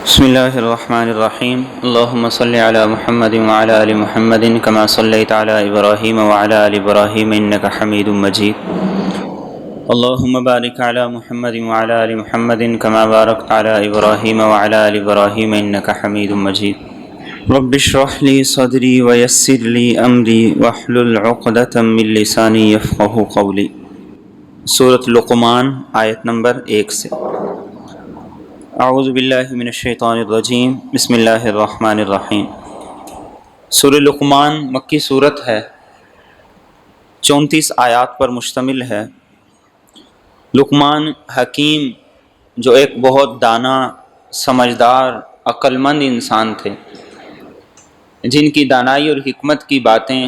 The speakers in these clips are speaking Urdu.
بسم الله الرحمن الرحيم اللهم صل على محمد وعلى آل محمد كما صليت على إبراهيم وعلى آل إبراهيم إنك حميد مجيد اللهم بارك على محمد وعلى آل محمد كما باركت على إبراهيم وعلى آل إبراهيم إنك حميد مجيد رب اشرح لي صدري ويسر لي أمري واحلل عقدة من لساني يفقهوا قولي سورة لقمان آیت نمبر 1 سے اعوذ باللہ من الشیطان الرجیم بسم اللہ الرحمن الرحیم۔ سورہ لقمان مکی صورت ہے، 34 آیات پر مشتمل ہے۔ لقمان حکیم جو ایک بہت دانا، سمجھدار، عقل مند انسان تھے، جن کی دانائی اور حکمت کی باتیں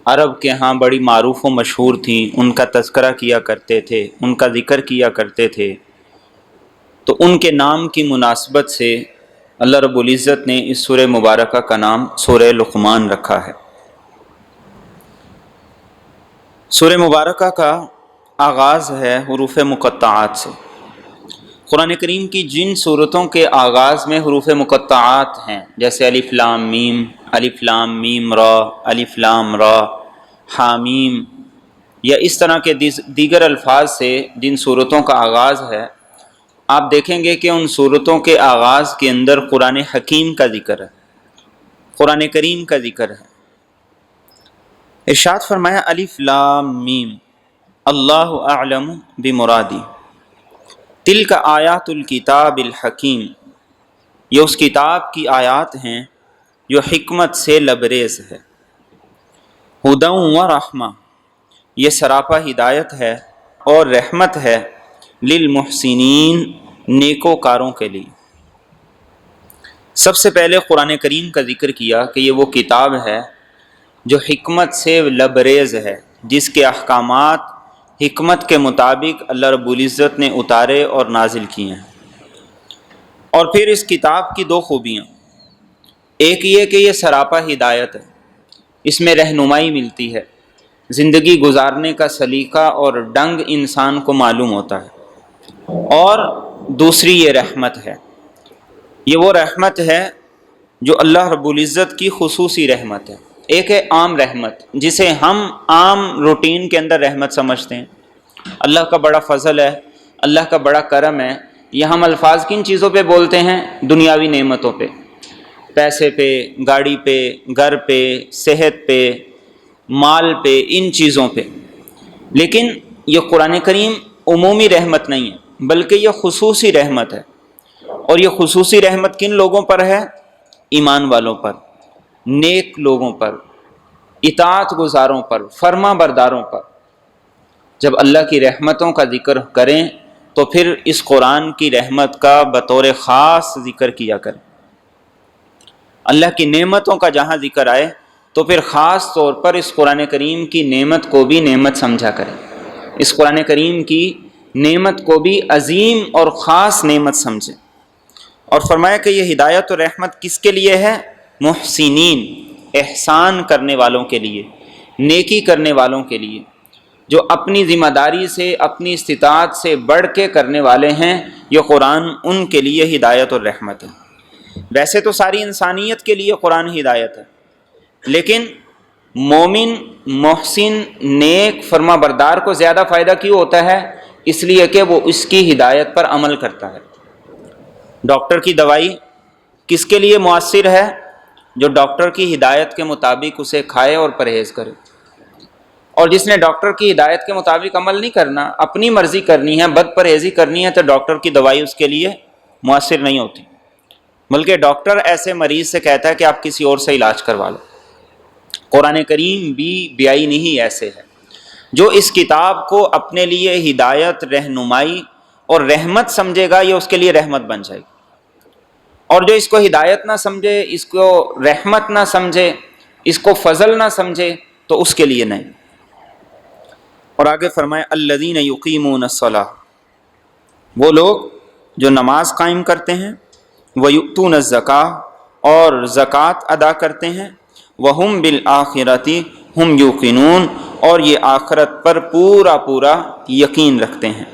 عرب کے ہاں بڑی معروف و مشہور تھیں، ان کا تذکرہ کیا کرتے تھے، ان کا ذکر کیا کرتے تھے۔ تو ان کے نام کی مناسبت سے اللہ رب العزت نے اس سورہ مبارکہ کا نام سورہ لقمان رکھا ہے۔ سورہ مبارکہ کا آغاز ہے حروف مقطعات سے۔ قرآن کریم کی جن صورتوں کے آغاز میں حروف مقطعات ہیں، جیسے الف لام میم را، الف لام را، حامیم، یا اس طرح کے دیگر الفاظ سے جن صورتوں کا آغاز ہے، آپ دیکھیں گے کہ ان صورتوں کے آغاز کے اندر قرآن حکیم کا ذکر ہے، قرآن کریم کا ذکر ہے۔ ارشاد فرمایا الف لام میم اللہ اعلم بمرادی تلک آیات الکتاب الحکیم، یہ اس کتاب کی آیات ہیں جو حکمت سے لبریز ہے۔ ہدی و رحمہ، یہ سراپا ہدایت ہے اور رحمت ہے، للمحسنین، نیکوکاروں کے لیے۔ سب سے پہلے قرآن کریم کا ذکر کیا کہ یہ وہ کتاب ہے جو حکمت سے لبریز ہے، جس کے احکامات حکمت کے مطابق اللہ رب العزت نے اتارے اور نازل کیے ہیں۔ اور پھر اس کتاب کی دو خوبیاں، ایک یہ کہ یہ سراپا ہدایت ہے، اس میں رہنمائی ملتی ہے، زندگی گزارنے کا سلیقہ اور ڈنگ انسان کو معلوم ہوتا ہے۔ اور دوسری یہ رحمت ہے، یہ وہ رحمت ہے جو اللہ رب العزت کی خصوصی رحمت ہے۔ ایک ہے عام رحمت، جسے ہم عام روٹین کے اندر رحمت سمجھتے ہیں، اللہ کا بڑا فضل ہے، اللہ کا بڑا کرم ہے۔ یہ ہم الفاظ کن چیزوں پہ بولتے ہیں؟ دنیاوی نعمتوں پہ، پیسے پہ، گاڑی پہ، گھر پہ، صحت پہ، مال پہ، ان چیزوں پہ۔ لیکن یہ قرآن کریم عمومی رحمت نہیں ہے، بلکہ یہ خصوصی رحمت ہے۔ اور یہ خصوصی رحمت کن لوگوں پر ہے؟ ایمان والوں پر، نیک لوگوں پر، اطاعت گزاروں پر، فرما برداروں پر۔ جب اللہ کی رحمتوں کا ذکر کریں تو پھر اس قرآن کی رحمت کا بطور خاص ذکر کیا کریں۔ اللہ کی نعمتوں کا جہاں ذکر آئے تو پھر خاص طور پر اس قرآن کریم کی نعمت کو بھی نعمت سمجھا کریں، اس قرآن کریم کی نعمت کو بھی عظیم اور خاص نعمت سمجھیں۔ اور فرمایا کہ یہ ہدایت اور رحمت کس کے لیے ہے؟ محسنین، احسان کرنے والوں کے لیے، نیکی کرنے والوں کے لیے، جو اپنی ذمہ داری سے، اپنی استطاعت سے بڑھ کے کرنے والے ہیں۔ یہ قرآن ان کے لیے ہدایت اور رحمت ہے۔ ویسے تو ساری انسانیت کے لیے قرآن ہدایت ہے، لیکن مومن، محسن، نیک، فرما بردار کو زیادہ فائدہ کیوں ہوتا ہے؟ اس لیے کہ وہ اس کی ہدایت پر عمل کرتا ہے۔ ڈاکٹر کی دوائی کس کے لیے مؤثر ہے؟ جو ڈاکٹر کی ہدایت کے مطابق اسے کھائے اور پرہیز کرے۔ اور جس نے ڈاکٹر کی ہدایت کے مطابق عمل نہیں کرنا، اپنی مرضی کرنی ہے، بد پرہیزی کرنی ہے، تو ڈاکٹر کی دوائی اس کے لیے مؤثر نہیں ہوتی، بلکہ ڈاکٹر ایسے مریض سے کہتا ہے کہ آپ کسی اور سے علاج کروا لو۔ قرآن کریم بھی بیائی نہیں ایسے ہے۔ جو اس کتاب کو اپنے لیے ہدایت، رہنمائی اور رحمت سمجھے گا، یہ اس کے لیے رحمت بن جائے گی۔ اور جو اس کو ہدایت نہ سمجھے، اس کو رحمت نہ سمجھے، اس کو فضل نہ سمجھے، تو اس کے لیے نہیں۔ اور آگے فرمائے الذین یقیمون الصلاۃ، وہ لوگ جو نماز قائم کرتے ہیں، ویؤتون الزکاۃ، اور زکوٰۃ ادا کرتے ہیں، وہم بالآخرۃ ہم یوقنون، اور یہ آخرت پر پورا پورا یقین رکھتے ہیں۔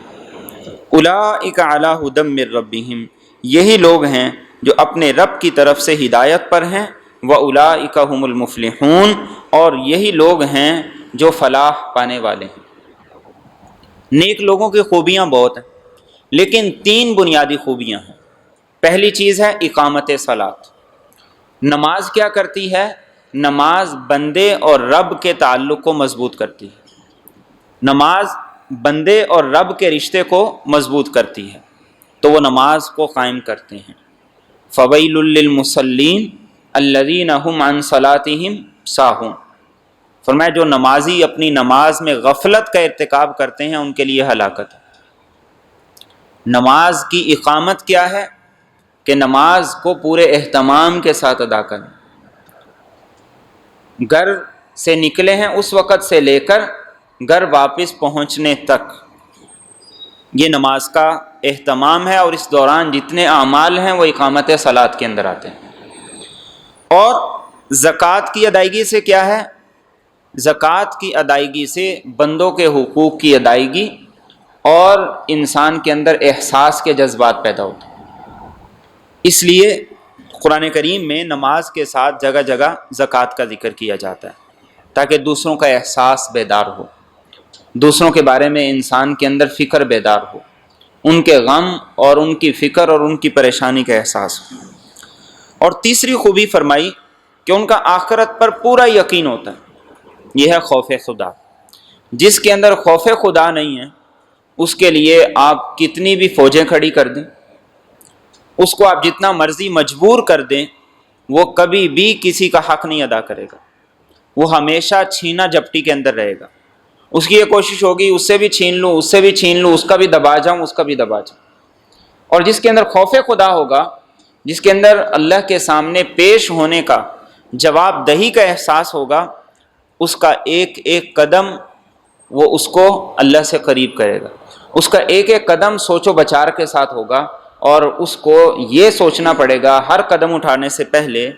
اولئک علی ھدی من ربہم، یہی لوگ ہیں جو اپنے رب کی طرف سے ہدایت پر ہیں، وَأُولَٰئِكَ هُمُ الْمُفْلِحُونَ، اور یہی لوگ ہیں جو فلاح پانے والے ہیں۔ نیک لوگوں کی خوبیاں بہت ہیں، لیکن 3 بنیادی خوبیاں ہیں۔ پہلی چیز ہے اقامت صلاۃ۔ نماز کیا کرتی ہے؟ نماز بندے اور رب کے تعلق کو مضبوط کرتی ہے۔ نماز بندے اور رب کے رشتے کو مضبوط کرتی ہے، تو وہ نماز کو قائم کرتے ہیں۔ فَوَيْلٌ لِّلْمُصَلِّينَ الَّذِينَ هُمْ عَنْ صَلَاتِهِمْ سَاهُونَ، فرمایا جو نمازی اپنی نماز میں غفلت کا ارتکاب کرتے ہیں ان کے لیے ہلاکت ہے۔ نماز کی اقامت کیا ہے؟ کہ نماز کو پورے اہتمام کے ساتھ ادا کریں۔ گھر سے نکلے ہیں اس وقت سے لے کر گھر واپس پہنچنے تک یہ نماز کا اہتمام ہے، اور اس دوران جتنے اعمال ہیں وہ اقامت صلاۃ کے اندر آتے ہیں۔ اور زکوٰۃ کی ادائیگی سے کیا ہے؟ زکوٰۃ کی ادائیگی سے بندوں کے حقوق کی ادائیگی اور انسان کے اندر احساس کے جذبات پیدا ہوتے ہیں۔ اس لیے قرآن کریم میں نماز کے ساتھ جگہ جگہ زکوٰۃ کا ذکر کیا جاتا ہے، تاکہ دوسروں کا احساس بیدار ہو، دوسروں کے بارے میں انسان کے اندر فکر بیدار ہو، ان کے غم اور ان کی فکر اور ان کی پریشانی کا احساس ہو۔ اور تیسری خوبی فرمائی کہ ان کا آخرت پر پورا یقین ہوتا ہے، یہ ہے خوف خدا۔ جس کے اندر خوف خدا نہیں ہے اس کے لیے آپ کتنی بھی فوجیں کھڑی کر دیں، اس کو آپ جتنا مرضی مجبور کر دیں، وہ کبھی بھی کسی کا حق نہیں ادا کرے گا، وہ ہمیشہ چھینا جپٹی کے اندر رہے گا۔ اس کی یہ کوشش ہوگی اس سے بھی چھین لوں، اس سے بھی چھین لوں، اس کا بھی دبا جاؤں، اس کا بھی دبا جاؤں۔ اور جس کے اندر خوف خدا ہوگا، جس کے اندر اللہ کے سامنے پیش ہونے کا، جواب دہی کا احساس ہوگا، اس کا ایک ایک قدم وہ اس کو اللہ سے قریب کرے گا، اس کا ایک ایک قدم سوچ و بچار کے ساتھ ہوگا، اور اس کو یہ سوچنا پڑے گا ہر قدم اٹھانے سے پہلے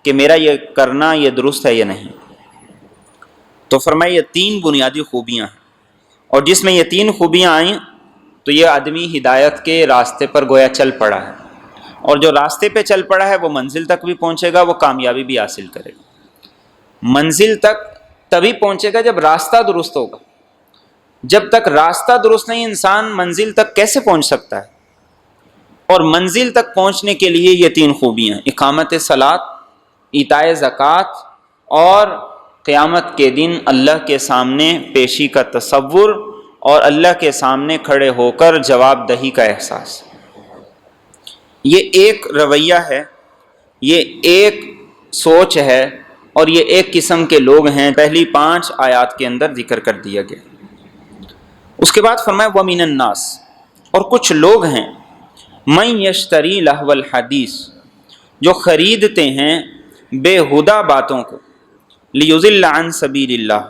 کہ میرا یہ کرنا یہ درست ہے یا نہیں۔ تو فرمایا یہ 3 بنیادی خوبیاں ہیں، اور جس میں یہ 3 خوبیاں آئیں تو یہ آدمی ہدایت کے راستے پر گویا چل پڑا ہے، اور جو راستے پہ چل پڑا ہے وہ منزل تک بھی پہنچے گا، وہ کامیابی بھی حاصل کرے گا۔ منزل تک تبھی پہنچے گا جب راستہ درست ہوگا، جب تک راستہ درست نہیں انسان منزل تک کیسے پہنچ سکتا ہے؟ اور منزل تک پہنچنے کے لیے یہ 3 خوبیاں، اقامت صلاۃ، ایتاء زکوٰۃ، اور قیامت کے دن اللہ کے سامنے پیشی کا تصور اور اللہ کے سامنے کھڑے ہو کر جواب دہی کا احساس۔ یہ ایک رویہ ہے، یہ ایک سوچ ہے، اور یہ ایک قسم کے لوگ ہیں، پہلی 5 آیات کے اندر ذکر کر دیا گیا۔ اس کے بعد فرمایا وَمِنَ النَّاسِ، اور کچھ لوگ ہیں، مَن یشتری لہو الحدیث، جو خریدتے ہیں بے ہدہ باتوں کو، لیضل عن سبیل اللہ،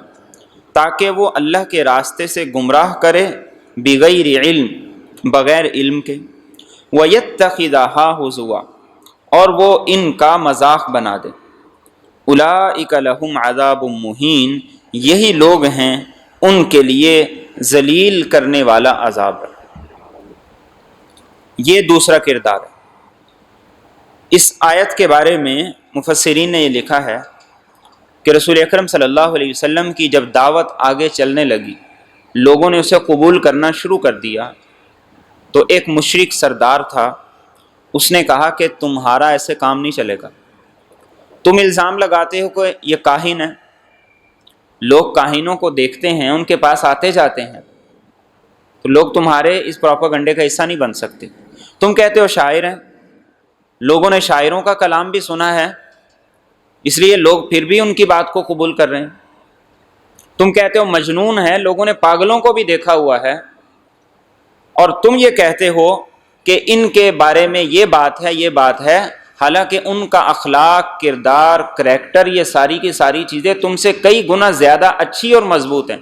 تاکہ وہ اللہ کے راستے سے گمراہ کرے، بغیر علم، بغیر علم کے، وَيَتَّخِذَهَا هُزُوًا، اور وہ ان کا مذاق بنا دے۔ اولئک لہم عذاب مہین، یہی لوگ ہیں ان کے لیے ذلیل کرنے والا عذاب ہے۔ یہ دوسرا کردار ہے۔ اس آیت کے بارے میں مفسرین نے یہ لکھا ہے کہ رسول اکرم صلی اللہ علیہ وسلم کی جب دعوت آگے چلنے لگی، لوگوں نے اسے قبول کرنا شروع کر دیا، تو ایک مشرک سردار تھا، اس نے کہا کہ تمہارا ایسے کام نہیں چلے گا، تم الزام لگاتے ہو کہ یہ کاہن ہے، لوگ کاہنوں کو دیکھتے ہیں، ان کے پاس آتے جاتے ہیں، تو لوگ تمہارے اس پروپیگنڈے کا حصہ نہیں بن سکتے۔ تم کہتے ہو شاعر ہیں، لوگوں نے شاعروں کا کلام بھی سنا ہے، اس لیے لوگ پھر بھی ان کی بات کو قبول کر رہے ہیں۔ تم کہتے ہو مجنون ہے، لوگوں نے پاگلوں کو بھی دیکھا ہوا ہے، اور تم یہ کہتے ہو کہ ان کے بارے میں یہ بات ہے، یہ بات ہے، حالانکہ ان کا اخلاق، کردار، کریکٹر، یہ ساری کی ساری چیزیں تم سے کئی گنا زیادہ اچھی اور مضبوط ہیں،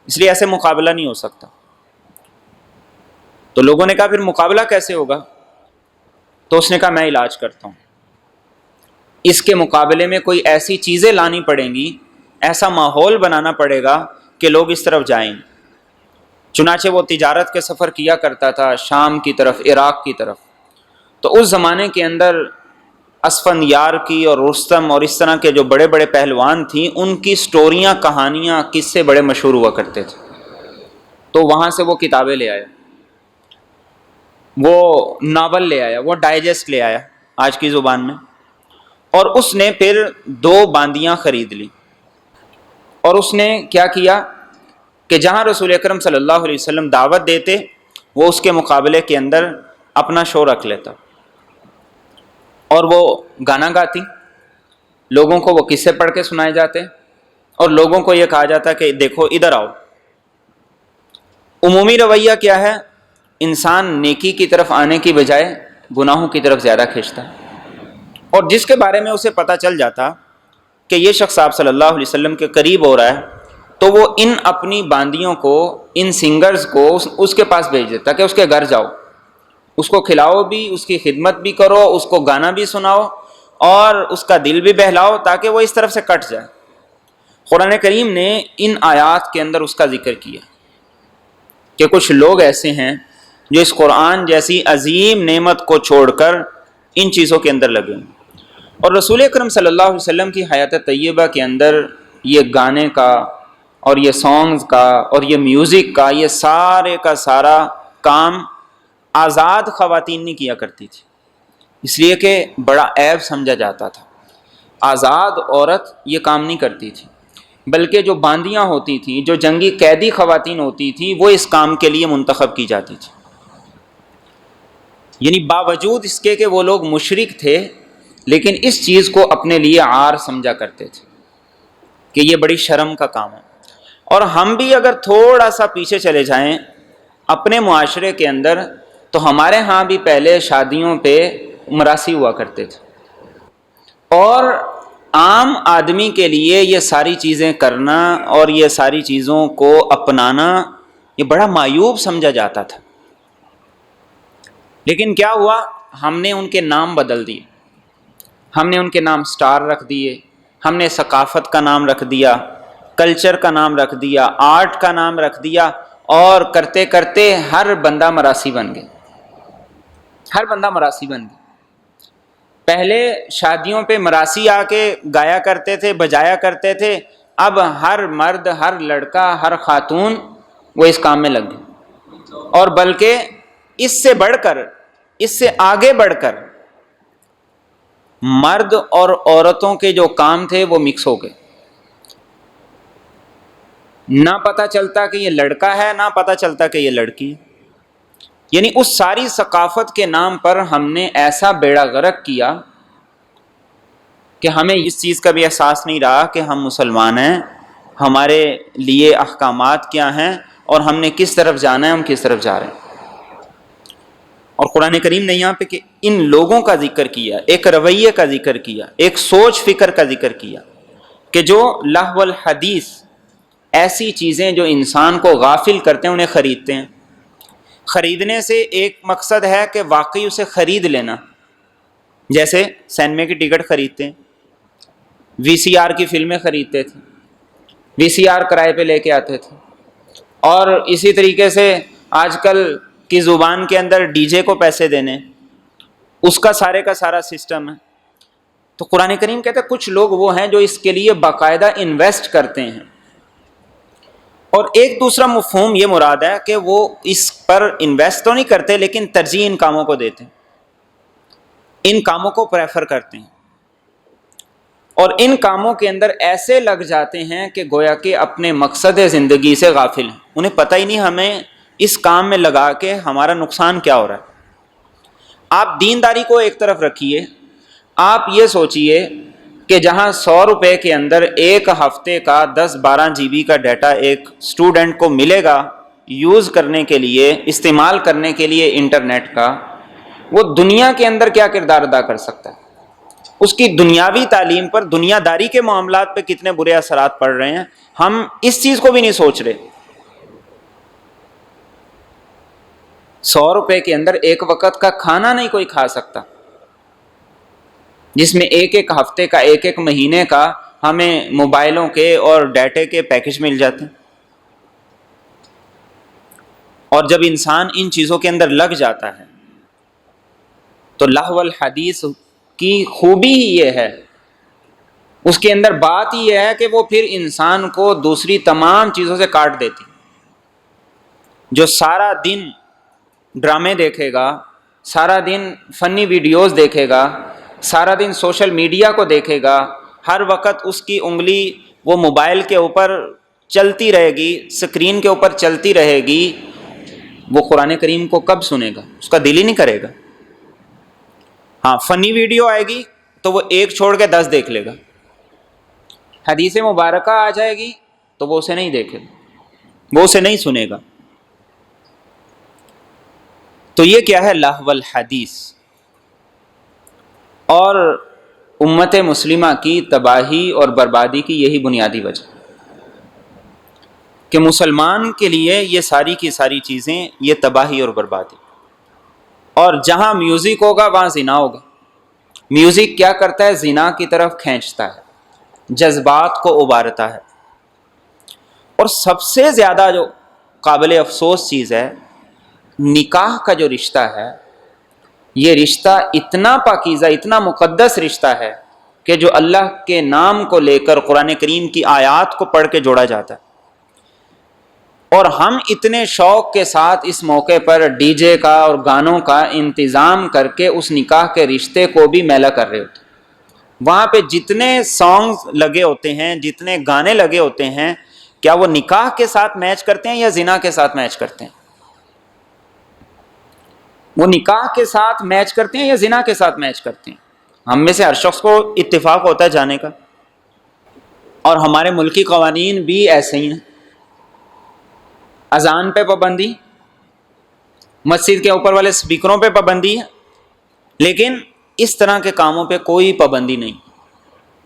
اس لیے ایسے مقابلہ نہیں ہو سکتا۔ تو لوگوں نے کہا پھر مقابلہ کیسے ہوگا؟ تو اس نے کہا میں علاج کرتا ہوں، اس کے مقابلے میں کوئی ایسی چیزیں لانی پڑیں گی، ایسا ماحول بنانا پڑے گا کہ لوگ اس طرف جائیں۔ چنانچہ وہ تجارت کے سفر کیا کرتا تھا، شام کی طرف، عراق کی طرف، تو اس زمانے کے اندر اسفندیار کی اور رستم اور اس طرح کے جو بڑے بڑے پہلوان تھیں، ان کی سٹوریاں، کہانیاں، قصے بڑے مشہور ہوا کرتے تھے. تو وہاں سے وہ کتابیں لے آیا، وہ ناول لے آیا، وہ ڈائجسٹ لے آیا آج کی زبان میں، اور اس نے پھر 2 باندیاں خرید لی. اور اس نے کیا کیا کہ جہاں رسول اکرم صلی اللہ علیہ وسلم دعوت دیتے، وہ اس کے مقابلے کے اندر اپنا شو رکھ لیتا، اور وہ گانا گاتی، لوگوں کو وہ قصے پڑھ کے سنائے جاتے، اور لوگوں کو یہ کہا جاتا کہ دیکھو ادھر آؤ. عمومی رویہ کیا ہے؟ انسان نیکی کی طرف آنے کی بجائے گناہوں کی طرف زیادہ کھینچتا ہے. اور جس کے بارے میں اسے پتہ چل جاتا کہ یہ شخص آپ صلی اللہ علیہ وسلم کے قریب ہو رہا ہے، تو وہ ان اپنی باندیوں کو، ان سنگرز کو اس کے پاس بھیج دیتا کہ اس کے گھر جاؤ، اس کو کھلاؤ بھی، اس کی خدمت بھی کرو، اس کو گانا بھی سناؤ، اور اس کا دل بھی بہلاؤ تاکہ وہ اس طرف سے کٹ جائے. قرآن کریم نے ان آیات کے اندر اس کا ذکر کیا کہ کچھ لوگ ایسے ہیں جو اس قرآن جیسی عظیم نعمت کو چھوڑ کر ان چیزوں کے اندر لگے ہیں. اور رسول اکرم صلی اللہ علیہ وسلم کی حیات طیبہ کے اندر یہ گانے کا اور یہ سانگز کا اور یہ میوزک کا، یہ سارے کا سارا کام آزاد خواتین نہیں کیا کرتی تھی، اس لیے کہ بڑا عیب سمجھا جاتا تھا. آزاد عورت یہ کام نہیں کرتی تھی، بلکہ جو باندیاں ہوتی تھیں، جو جنگی قیدی خواتین ہوتی تھیں، وہ اس کام کے لیے منتخب کی جاتی تھی. یعنی باوجود اس کے کہ وہ لوگ مشرک تھے، لیکن اس چیز کو اپنے لیے عار سمجھا کرتے تھے کہ یہ بڑی شرم کا کام ہے. اور ہم بھی اگر تھوڑا سا پیچھے چلے جائیں اپنے معاشرے کے اندر، تو ہمارے ہاں بھی پہلے شادیوں پہ مراسی ہوا کرتے تھے، اور عام آدمی کے لیے یہ ساری چیزیں کرنا اور یہ ساری چیزوں کو اپنانا یہ بڑا معیوب سمجھا جاتا تھا. لیکن کیا ہوا؟ ہم نے ان کے نام بدل دیے، ہم نے ان کے نام سٹار رکھ دیے، ہم نے ثقافت کا نام رکھ دیا، کلچر کا نام رکھ دیا، آرٹ کا نام رکھ دیا، اور کرتے کرتے ہر بندہ مراسی بن گیا، ہر بندہ مراسی بن گیا. پہلے شادیوں پہ مراسی آ کے گایا کرتے تھے، بجایا کرتے تھے، اب ہر مرد، ہر لڑکا، ہر خاتون وہ اس کام میں لگ گئے. اور بلکہ اس سے بڑھ کر، اس سے آگے بڑھ کر مرد اور عورتوں کے جو کام تھے وہ مکس ہو گئے. نہ پتہ چلتا کہ یہ لڑکا ہے، نہ پتہ چلتا کہ یہ لڑکی ہے. یعنی اس ساری ثقافت کے نام پر ہم نے ایسا بیڑا غرق کیا کہ ہمیں اس چیز کا بھی احساس نہیں رہا کہ ہم مسلمان ہیں، ہمارے لیے احکامات کیا ہیں، اور ہم نے کس طرف جانا ہے، ہم کس طرف جا رہے ہیں. اور قرآن کریم نے یہاں پہ کہ ان لوگوں کا ذکر کیا، ایک رویے کا ذکر کیا، ایک سوچ فکر کا ذکر کیا کہ جو لہو الحدیث، ایسی چیزیں جو انسان کو غافل کرتے ہیں، انہیں خریدتے ہیں. خریدنے سے ایک مقصد ہے کہ واقعی اسے خرید لینا، جیسے سینما کی ٹکٹ خریدتے ہیں، وی سی آر کی فلمیں خریدتے تھے، وی سی آر کرائے پہ لے کے آتے تھے. اور اسی طریقے سے آج کل کی زبان کے اندر ڈی جے کو پیسے دینے، اس کا سارے کا سارا سسٹم ہے. تو قرآن کریم کہتا ہے کچھ لوگ وہ ہیں جو اس کے لیے باقاعدہ انویسٹ کرتے ہیں. اور ایک دوسرا مفہوم یہ مراد ہے کہ وہ اس پر انویسٹ تو نہیں کرتے، لیکن ترجیح ان کاموں کو دیتے ہیں، ان کاموں کو پریفر کرتے ہیں، اور ان کاموں کے اندر ایسے لگ جاتے ہیں کہ گویا کہ اپنے مقصد زندگی سے غافل ہیں. انہیں پتہ ہی نہیں ہمیں اس کام میں لگا کے ہمارا نقصان کیا ہو رہا ہے. آپ دینداری کو ایک طرف رکھیے، آپ یہ سوچئے کہ جہاں 100 روپے کے اندر ایک ہفتے کا 10-12 جی بی کا ڈیٹا ایک اسٹوڈنٹ کو ملے گا یوز کرنے کے لیے، استعمال کرنے کے لیے انٹرنیٹ کا، وہ دنیا کے اندر کیا کردار ادا کر سکتا ہے، اس کی دنیاوی تعلیم پر، دنیا داری کے معاملات پہ کتنے برے اثرات پڑ رہے ہیں، ہم اس چیز کو بھی نہیں سوچ رہے. 100 روپے کے اندر ایک وقت کا کھانا نہیں کوئی کھا سکتا، جس میں ایک ہفتے کا، ایک مہینے کا ہمیں موبائلوں کے اور ڈیٹے کے پیکج مل جاتے ہیں. اور جب انسان ان چیزوں کے اندر لگ جاتا ہے تو لہو الحدیث کی خوبی ہی یہ ہے، اس کے اندر بات یہ ہے کہ وہ پھر انسان کو دوسری تمام چیزوں سے کاٹ دیتی۔ جو سارا دن ڈرامے دیکھے گا، سارا دن فنی ویڈیوز دیکھے گا، سارا دن سوشل میڈیا کو دیکھے گا، ہر وقت اس کی انگلی وہ موبائل کے اوپر چلتی رہے گی، اسکرین کے اوپر چلتی رہے گی، وہ قرآن کریم کو کب سنے گا؟ اس کا دل ہی نہیں کرے گا۔ ہاں، فنی ویڈیو آئے گی تو وہ ایک چھوڑ کے 10 دیکھ لے گا، حدیث مبارکہ آ جائے گی تو وہ اسے نہیں دیکھے گا، وہ اسے نہیں سنے گا۔ تو یہ کیا ہے؟ لہو الحدیث۔ اور امت مسلمہ کی تباہی اور بربادی کی یہی بنیادی وجہ کہ مسلمان کے لیے یہ ساری کی ساری چیزیں یہ تباہی اور بربادی۔ اور جہاں میوزک ہوگا وہاں زنا ہوگا۔ میوزک کیا کرتا ہے؟ زنا کی طرف کھینچتا ہے، جذبات کو ابارتا ہے۔ اور سب سے زیادہ جو قابل افسوس چیز ہے، نکاح کا جو رشتہ ہے، یہ رشتہ اتنا پاکیزہ، اتنا مقدس رشتہ ہے کہ جو اللہ کے نام کو لے کر قرآن کریم کی آیات کو پڑھ کے جوڑا جاتا ہے، اور ہم اتنے شوق کے ساتھ اس موقع پر ڈی جے کا اور گانوں کا انتظام کر کے اس نکاح کے رشتے کو بھی میلا کر رہے ہوتے ہیں۔ وہاں پہ جتنے سانگز لگے ہوتے ہیں، جتنے گانے لگے ہوتے ہیں، کیا وہ نکاح کے ساتھ میچ کرتے ہیں یا زنا کے ساتھ میچ کرتے ہیں؟ وہ نکاح کے ساتھ میچ کرتے ہیں یا زنا کے ساتھ میچ کرتے ہیں؟ ہم میں سے ہر شخص کو اتفاق ہوتا ہے جانے کا، اور ہمارے ملکی قوانین بھی ایسے ہی ہیں۔ اذان پہ پابندی، مسجد کے اوپر والے سپیکروں پہ پابندی ہے، لیکن اس طرح کے کاموں پہ کوئی پابندی نہیں،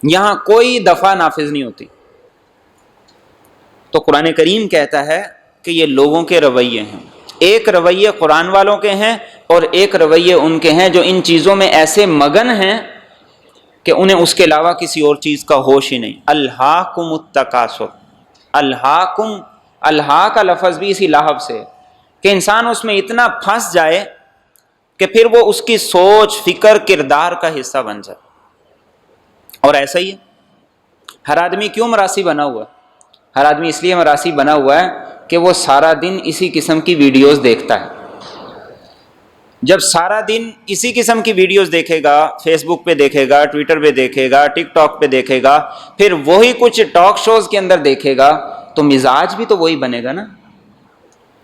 یہاں کوئی دفعہ نافذ نہیں ہوتی۔ تو قرآن کریم کہتا ہے کہ یہ لوگوں کے رویے ہیں، ایک رویے قرآن والوں کے ہیں اور ایک رویے ان کے ہیں جو ان چیزوں میں ایسے مگن ہیں کہ انہیں اس کے علاوہ کسی اور چیز کا ہوش ہی نہیں۔ الہاکم التکاثر، الہاکم، الہا کا لفظ بھی اسی لہب سے، کہ انسان اس میں اتنا پھنس جائے کہ پھر وہ اس کی سوچ، فکر، کردار کا حصہ بن جائے۔ اور ایسا ہی ہے، ہر آدمی کیوں مراسی بنا ہوا ہے؟ ہر آدمی اس لیے مراسی بنا ہوا ہے کہ وہ سارا دن اسی قسم کی ویڈیوز دیکھتا ہے۔ جب سارا دن اسی قسم کی ویڈیوز دیکھے گا، فیس بک پہ دیکھے گا، ٹویٹر پہ دیکھے گا، ٹک ٹاک پہ دیکھے گا، پھر وہی کچھ ٹاک شوز کے اندر دیکھے گا، تو مزاج بھی تو وہی بنے گا نا،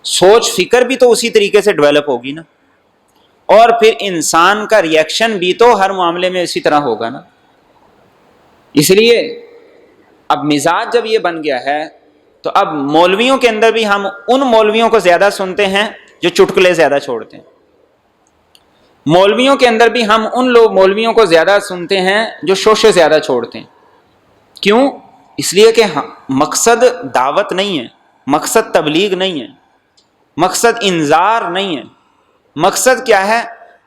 سوچ فکر بھی تو اسی طریقے سے ڈیولپ ہوگی نا، اور پھر انسان کا ری ایکشن بھی تو ہر معاملے میں اسی طرح ہوگا نا۔ اس لیے اب مزاج جب یہ بن گیا ہے تو اب مولویوں کے اندر بھی ہم ان مولویوں کو زیادہ سنتے ہیں جو چٹکلے زیادہ چھوڑتے ہیں، مولویوں کے اندر بھی ہم ان لوگ مولویوں کو زیادہ سنتے ہیں جو شوشے زیادہ چھوڑتے ہیں۔ کیوں؟ اس لیے کہ مقصد دعوت نہیں ہے، مقصد تبلیغ نہیں ہے، مقصد انذار نہیں ہے، مقصد کیا ہے؟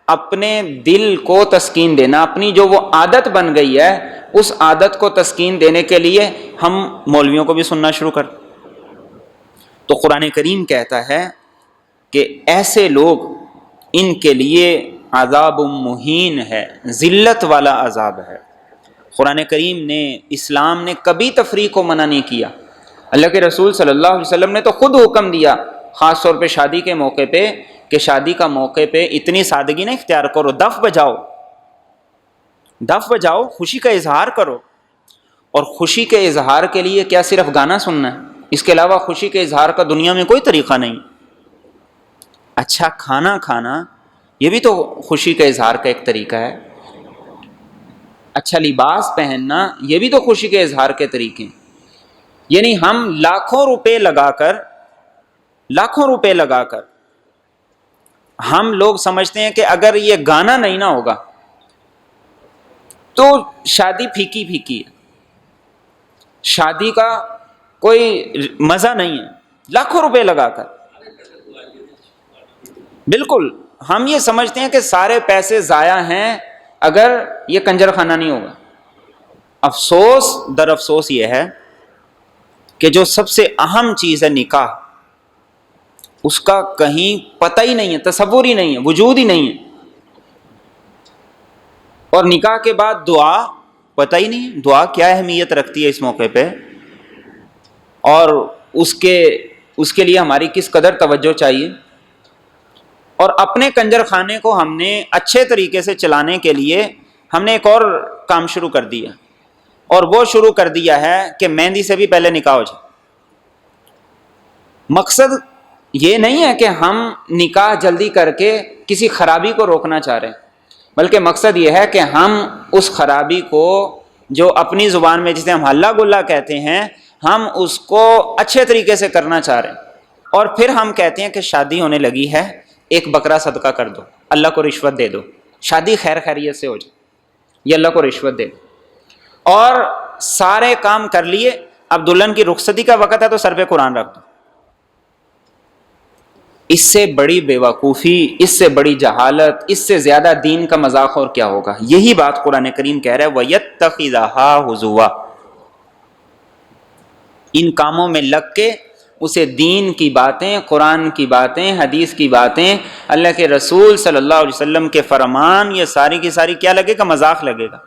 اپنے دل کو تسکین دینا، اپنی جو وہ عادت بن گئی ہے اس عادت کو تسکین دینے کے لیے ہم مولویوں کو بھی سننا شروع کر۔ تو قرآن کریم کہتا ہے کہ ایسے لوگ، ان کے لیے عذاب مہین ہے، ذلت والا عذاب ہے۔ قرآن کریم نے، اسلام نے کبھی تفریق کو منع نہیں کیا۔ اللہ کے رسول صلی اللہ علیہ وسلم نے تو خود حکم دیا، خاص طور پہ شادی کے موقع پہ، کہ شادی کا موقع پہ اتنی سادگی نہ اختیار کرو، دف بجاؤ، دف بجاؤ، خوشی کا اظہار کرو۔ اور خوشی کے اظہار کے لیے کیا صرف گانا سننا ہے؟ اس کے علاوہ خوشی کے اظہار کا دنیا میں کوئی طریقہ نہیں۔ اچھا کھانا کھانا یہ بھی تو خوشی کے اظہار کا ایک طریقہ ہے، اچھا لباس پہننا یہ بھی تو خوشی کے اظہار کے طریقے ہیں۔ یعنی ہم لاکھوں روپے لگا کر ہم لوگ سمجھتے ہیں کہ اگر یہ گانا نہیں نہ ہوگا تو شادی پھیکی پھیکی ہے، شادی کا کوئی مزہ نہیں ہے، لاکھوں روپے لگا کر۔ بالکل، ہم یہ سمجھتے ہیں کہ سارے پیسے ضائع ہیں اگر یہ کنجر خانہ نہیں ہوگا۔ افسوس در افسوس یہ ہے کہ جو سب سے اہم چیز ہے نکاح، اس کا کہیں پتہ ہی نہیں ہے، تصور ہی نہیں ہے، وجود ہی نہیں ہے۔ اور نکاح کے بعد دعا، پتہ ہی نہیں دعا کیا اہمیت رکھتی ہے اس موقع پہ، اور اس کے لیے ہماری کس قدر توجہ چاہیے۔ اور اپنے کنجر خانے کو ہم نے اچھے طریقے سے چلانے کے لیے ہم نے ایک اور کام شروع کر دیا، اور وہ شروع کر دیا ہے کہ مہندی سے بھی پہلے نکاح ہو جائے۔ مقصد یہ نہیں ہے کہ ہم نکاح جلدی کر کے کسی خرابی کو روکنا چاہ رہے ہیں، بلکہ مقصد یہ ہے کہ ہم اس خرابی کو جو اپنی زبان میں جسے ہم ہلہ گلہ کہتے ہیں، ہم اس کو اچھے طریقے سے کرنا چاہ رہے ہیں۔ اور پھر ہم کہتے ہیں کہ شادی ہونے لگی ہے، ایک بکرا صدقہ کر دو، اللہ کو رشوت دے دو، شادی خیر خیریت سے ہو جائے، یہ اللہ کو رشوت دے دو۔ اور سارے کام کر لیے، اب دلہن کی رخصتی کا وقت ہے تو سر پہ قرآن رکھ دو۔ اس سے بڑی بیوقوفی، اس سے بڑی جہالت، اس سے زیادہ دین کا مذاق اور کیا ہوگا؟ یہی بات قرآن کریم کہہ رہا ہے وَيَتَّخِذَهَا هُزُوًا، ان کاموں میں لگ کے اسے دین کی باتیں، قرآن کی باتیں، حدیث کی باتیں، اللہ کے رسول صلی اللہ علیہ وسلم کے فرمان، یہ ساری کی ساری کیا لگے گا؟ مذاق لگے گا۔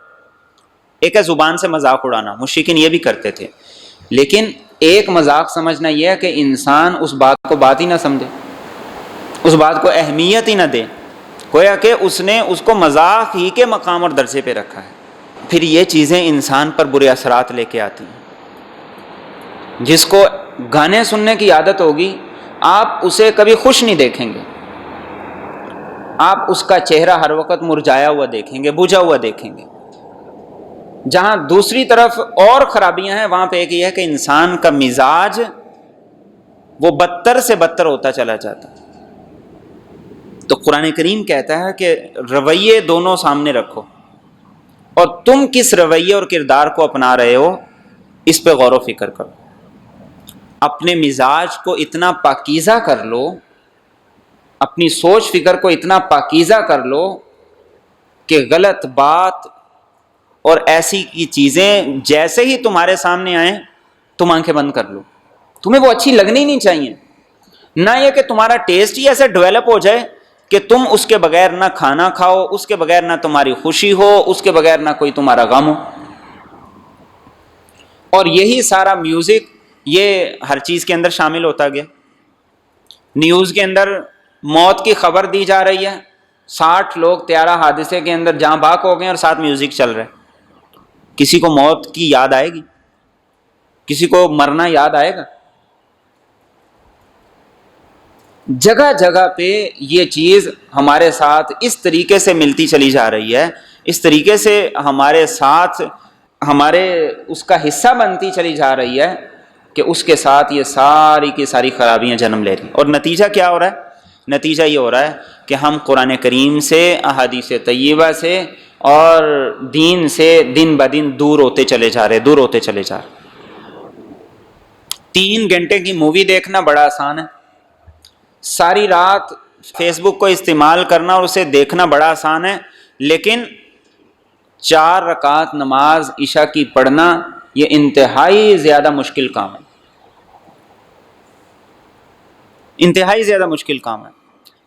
ایک ہے زبان سے مذاق اڑانا، مشرکین یہ بھی کرتے تھے، لیکن ایک مذاق سمجھنا یہ ہے کہ انسان اس بات کو بات ہی نہ سمجھے، اس بات کو اہمیت ہی نہ دے، گویا کہ اس نے اس کو مذاق ہی کے مقام اور درجے پہ رکھا ہے۔ پھر یہ چیزیں انسان پر برے اثرات لے کے آتی ہیں۔ جس کو گانے سننے کی عادت ہوگی، آپ اسے کبھی خوش نہیں دیکھیں گے، آپ اس کا چہرہ ہر وقت مرجھایا ہوا دیکھیں گے، بجھا ہوا دیکھیں گے۔ جہاں دوسری طرف اور خرابیاں ہیں، وہاں پہ ایک یہ ہے کہ انسان کا مزاج وہ بدتر سے بدتر ہوتا چلا جاتا ہے۔ تو قرآن کریم کہتا ہے کہ رویے دونوں سامنے رکھو، اور تم کس رویے اور کردار کو اپنا رہے ہو اس پہ غور و فکر کرو۔ اپنے مزاج کو اتنا پاکیزہ کر لو، اپنی سوچ فکر کو اتنا پاکیزہ کر لو کہ غلط بات اور ایسی کی چیزیں جیسے ہی تمہارے سامنے آئیں تم آنکھیں بند کر لو، تمہیں وہ اچھی لگنی نہیں چاہیے۔ نہ یہ کہ تمہارا ٹیسٹ ہی ایسے ڈیولپ ہو جائے کہ تم اس کے بغیر نہ کھانا کھاؤ، اس کے بغیر نہ تمہاری خوشی ہو، اس کے بغیر نہ کوئی تمہارا غم ہو۔ اور یہی سارا میوزک یہ ہر چیز کے اندر شامل ہوتا گیا۔ نیوز کے اندر موت کی خبر دی جا رہی ہے، 60 لوگ طیارہ حادثے کے اندر جاں بحق ہو گئے اور ساتھ میوزک چل رہا ہے۔ کسی کو موت کی یاد آئے گی؟ کسی کو مرنا یاد آئے گا؟ جگہ جگہ پہ یہ چیز ہمارے ساتھ اس طریقے سے ملتی چلی جا رہی ہے، اس طریقے سے ہمارے ساتھ ہمارے اس کا حصہ بنتی چلی جا رہی ہے کہ اس کے ساتھ یہ ساری کی ساری خرابیاں جنم لے رہی ہیں۔ اور نتیجہ کیا ہو رہا ہے؟ نتیجہ یہ ہو رہا ہے کہ ہم قرآن کریم سے، احادیث طیبہ سے اور دین سے دن بدن دور ہوتے چلے جا رہے، دور ہوتے چلے جا رہے۔ 3 گھنٹے کی مووی دیکھنا بڑا آسان ہے، ساری رات فیس بک کو استعمال کرنا اور اسے دیکھنا بڑا آسان ہے، لیکن 4 رکعت نماز عشاء کی پڑھنا یہ انتہائی زیادہ مشکل کام ہے، انتہائی زیادہ مشکل کام ہے۔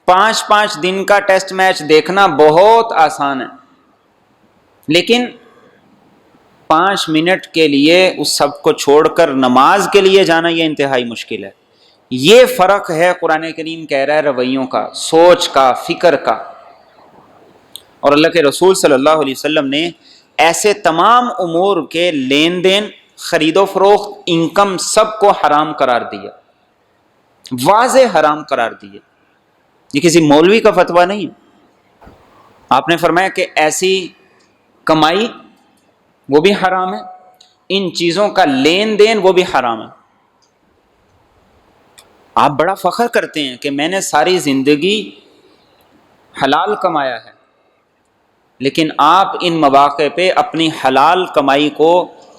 5 دن کا ٹیسٹ میچ دیکھنا بہت آسان ہے، لیکن 5 منٹ کے لیے اس سب کو چھوڑ کر نماز کے لیے جانا یہ انتہائی مشکل ہے۔ یہ فرق ہے قرآن کریم کہہ رہا ہے رویوں کا، سوچ کا، فکر کا۔ اور اللہ کے رسول صلی اللہ علیہ وسلم نے ایسے تمام امور کے لین دین، خرید و فروخت، انکم سب کو حرام قرار دیا، واضح حرام قرار دیے۔ یہ کسی مولوی کا فتویٰ نہیں ہے۔ آپ نے فرمایا کہ ایسی کمائی وہ بھی حرام ہے، ان چیزوں کا لین دین وہ بھی حرام ہے۔ آپ بڑا فخر کرتے ہیں کہ میں نے ساری زندگی حلال کمایا ہے، لیکن آپ ان مواقع پہ اپنی حلال کمائی کو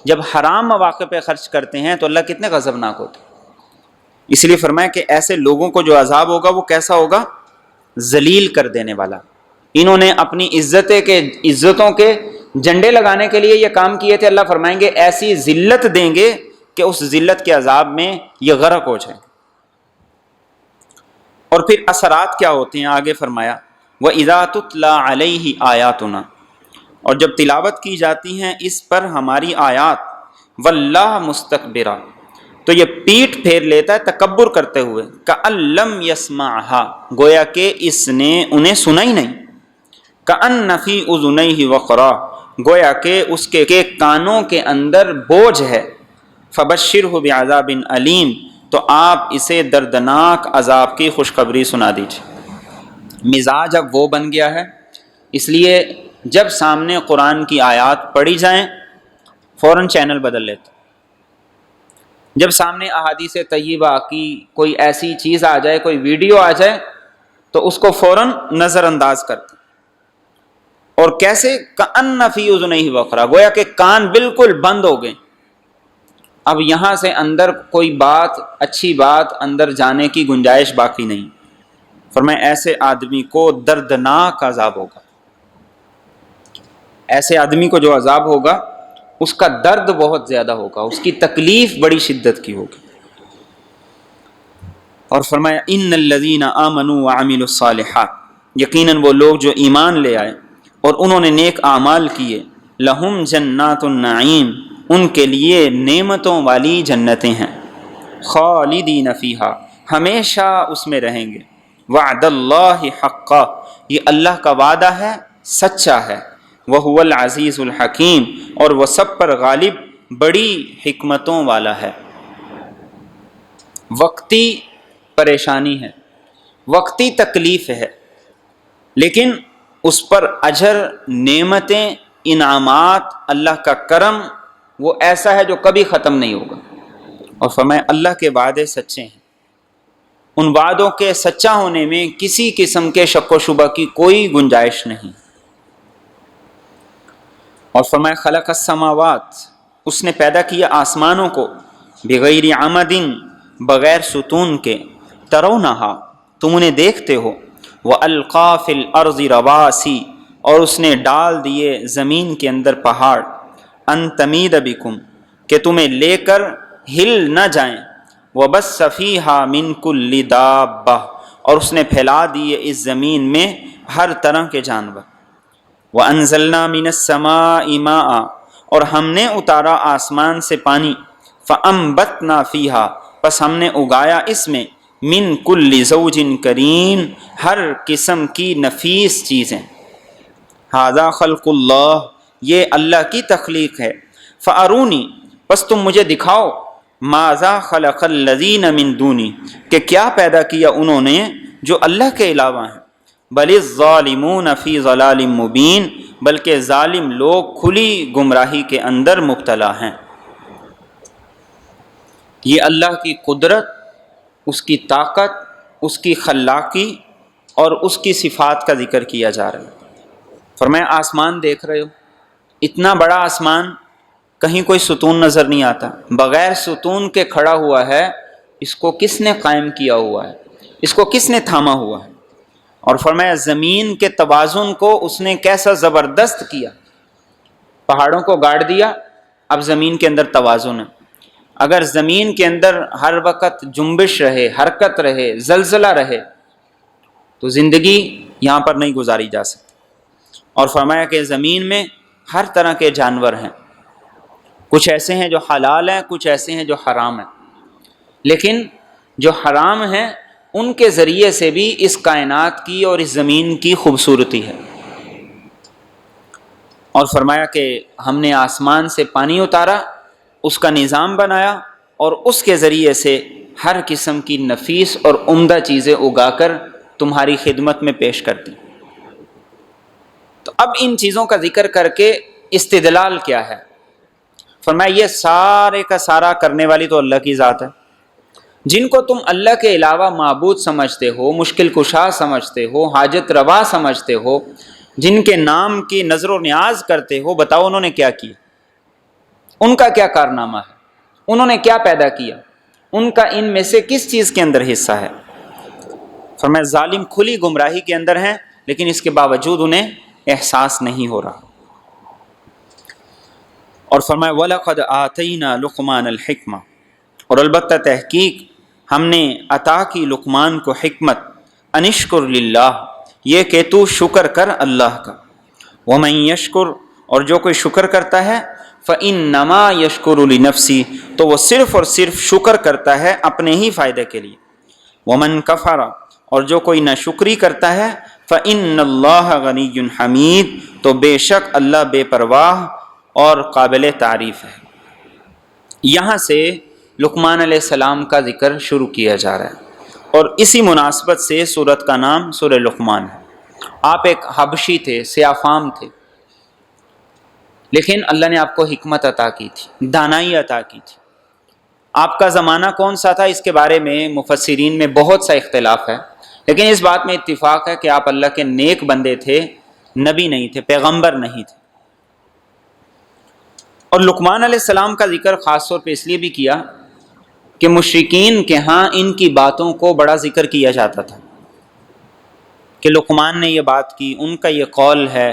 جب حرام مواقع پہ خرچ کرتے ہیں تو اللہ کتنے غضبناک ہوتے ہیں۔ اس لیے فرمایا کہ ایسے لوگوں کو جو عذاب ہوگا وہ کیسا ہوگا؟ ذلیل کر دینے والا۔ انہوں نے اپنی عزتوں کے جھنڈے لگانے کے لیے یہ کام کیے تھے، اللہ فرمائیں گے ایسی ذلت دیں گے کہ اس ذلت کے عذاب میں یہ غرق ہو جائیں۔ اور پھر اثرات کیا ہوتے ہیں؟ آگے فرمایا وَإِذَا تُتْلَى عَلَيْهِ آيَاتُنَا، اور جب تلاوت کی جاتی ہیں اس پر ہماری آیات واللہ مستکبرا، تو یہ پیٹھ پھیر لیتا ہے تکبر کرتے ہوئے، کأن لم یسمعھا، گویا کہ اس نے انہیں سنا ہی نہیں، کأن فی اذنیہ وقرا، گویا کہ اس کے کانوں کے اندر بوجھ ہے، فبشرہ بعذاب علیم، تو آپ اسے دردناک عذاب کی خوشخبری سنا دیجیے۔ مزاج اب وہ بن گیا ہے، اس لیے جب سامنے قرآن کی آیات پڑھی جائیں فوراً چینل بدل لیتے، جب سامنے احادیث طیبہ کی کوئی ایسی چیز آ جائے، کوئی ویڈیو آ جائے تو اس کو فوراً نظر انداز کرتے، اور کیسے کأن فی اذنیہ وقرا، گویا کہ کان بالکل بند ہو گئے، اب یہاں سے اندر کوئی بات، اچھی بات اندر جانے کی گنجائش باقی نہیں۔ فرمایا ایسے آدمی کو دردناک عذاب ہوگا، ایسے آدمی کو جو عذاب ہوگا اس کا درد بہت زیادہ ہوگا، اس کی تکلیف بڑی شدت کی ہوگی۔ اور فرمایا ان الذین آمنوا وعملوا الصالحات، یقیناً وہ لوگ جو ایمان لے آئے اور انہوں نے نیک اعمال کیے، لہم جنات النعیم، ان کے لیے نعمتوں والی جنتیں ہیں، خالدین فیہا، ہمیشہ اس میں رہیں گے، وعد اللہ حقا، یہ اللہ کا وعدہ ہے، سچا ہے، وہو العزیز الحکیم، اور وہ سب پر غالب، بڑی حکمتوں والا ہے۔ وقتی پریشانی ہے، وقتی تکلیف ہے، لیکن اس پر اجر، نعمتیں، انعامات، اللہ کا کرم وہ ایسا ہے جو کبھی ختم نہیں ہوگا۔ اور فرمایا اللہ کے وعدے سچے ہیں، ان وعدوں کے سچا ہونے میں کسی قسم کے شک و شبہ کی کوئی گنجائش نہیں۔ اور فرمایا خلق السماوات، اس نے پیدا کیا آسمانوں کو، بغیر عمد، بغیر ستون کے، ترونہا، تم انہیں دیکھتے ہو، وَأَلْقَى فِي الْأَرْضِ رَوَاسِي، اور اس نے ڈال دیے زمین کے اندر پہاڑ، ان تمید بکم، کہ تمہیں لے کر ہل نہ جائیں، وَبَثَّ فِيهَا مِن كُلِّ دَابَّةٍ، اور اس نے پھیلا دیے اس زمین میں ہر طرح کے جانور، وَأَنزَلْنَا مِنَ السَّمَاءِ مَاءً، اور ہم نے اتارا آسمان سے پانی، فَأَنبَتْنَا فِيهَا، پس ہم نے اگایا اس میں، من کل زوج کریم، ہر قسم کی نفیس چیزیں، ھذا خلق اللہ، یہ اللہ کی تخلیق ہے، فارونی، پس تم مجھے دکھاؤ، ماذا خلق الذین من دونی، کہ کیا پیدا کیا انہوں نے جو اللہ کے علاوہ ہیں، بل الظالمون فی ضلال مبین، بلکہ ظالم لوگ کھلی گمراہی کے اندر مبتلا ہیں۔ یہ اللہ کی قدرت، اس کی طاقت، اس کی خلاقی اور اس کی صفات کا ذکر کیا جا رہا ہے۔ فرمایا آسمان دیکھ رہے ہو، اتنا بڑا آسمان، کہیں کوئی ستون نظر نہیں آتا، بغیر ستون کے کھڑا ہوا ہے، اس کو کس نے قائم کیا ہوا ہے، اس کو کس نے تھاما ہوا ہے؟ اور فرمایا زمین کے توازن کو اس نے کیسا زبردست کیا، پہاڑوں کو گاڑ دیا، اب زمین کے اندر توازن ہے۔ اگر زمین کے اندر ہر وقت جنبش رہے، حرکت رہے، زلزلہ رہے، تو زندگی یہاں پر نہیں گزاری جا سکتی۔ اور فرمایا کہ زمین میں ہر طرح کے جانور ہیں، کچھ ایسے ہیں جو حلال ہیں، کچھ ایسے ہیں جو حرام ہیں، لیکن جو حرام ہیں ان کے ذریعے سے بھی اس کائنات کی اور اس زمین کی خوبصورتی ہے۔ اور فرمایا کہ ہم نے آسمان سے پانی اتارا، اس کا نظام بنایا، اور اس کے ذریعے سے ہر قسم کی نفیس اور عمدہ چیزیں اگا کر تمہاری خدمت میں پیش کر دی۔ تو اب ان چیزوں کا ذکر کر کے استدلال کیا ہے؟ فرمایا یہ سارے کا سارا کرنے والی تو اللہ کی ذات ہے، جن کو تم اللہ کے علاوہ معبود سمجھتے ہو، مشکل کشا سمجھتے ہو، حاجت روا سمجھتے ہو، جن کے نام کی نظر و نیاز کرتے ہو، بتاؤ انہوں نے کیا کیا، ان کا کیا کارنامہ ہے، انہوں نے کیا پیدا کیا، ان کا ان میں سے کس چیز کے اندر حصہ ہے؟ فرمایا ظالم کھلی گمراہی کے اندر ہیں، لیکن اس کے باوجود انہیں احساس نہیں ہو رہا۔ اور فرمایا وَلَقَدْ آتَيْنَا لُقْمَانَ الْحِكْمَةَ، اور البتہ تحقیق ہم نے عطا کی لقمان کو حکمت، انشکر للہ، یہ کہ تو شکر کر اللہ کا، وَمَن یشکر، اور جو کوئی شکر کرتا ہے فإنما یشکر لنفسی، تو وہ صرف اور صرف شکر کرتا ہے اپنے ہی فائدے کے لیے۔ ومن کفر، اور جو کوئی ناشکری کرتا ہے فإن اللہ غنی حمید، تو بے شک اللہ بے پرواہ اور قابل تعریف ہے۔ یہاں سے لقمان علیہ السلام کا ذکر شروع کیا جا رہا ہے، اور اسی مناسبت سے سورت کا نام سورہ لقمان ہے۔ آپ ایک حبشی تھے، سیاہ فام تھے، لیکن اللہ نے آپ کو حکمت عطا کی تھی، دانائی عطا کی تھی۔ آپ کا زمانہ کون سا تھا اس کے بارے میں مفسرین میں بہت سا اختلاف ہے، لیکن اس بات میں اتفاق ہے کہ آپ اللہ کے نیک بندے تھے، نبی نہیں تھے، پیغمبر نہیں تھے۔ اور لقمان علیہ السلام کا ذکر خاص طور پہ اس لیے بھی کیا کہ مشرکین کے ہاں ان کی باتوں کو بڑا ذکر کیا جاتا تھا کہ لقمان نے یہ بات کی، ان کا یہ قول ہے،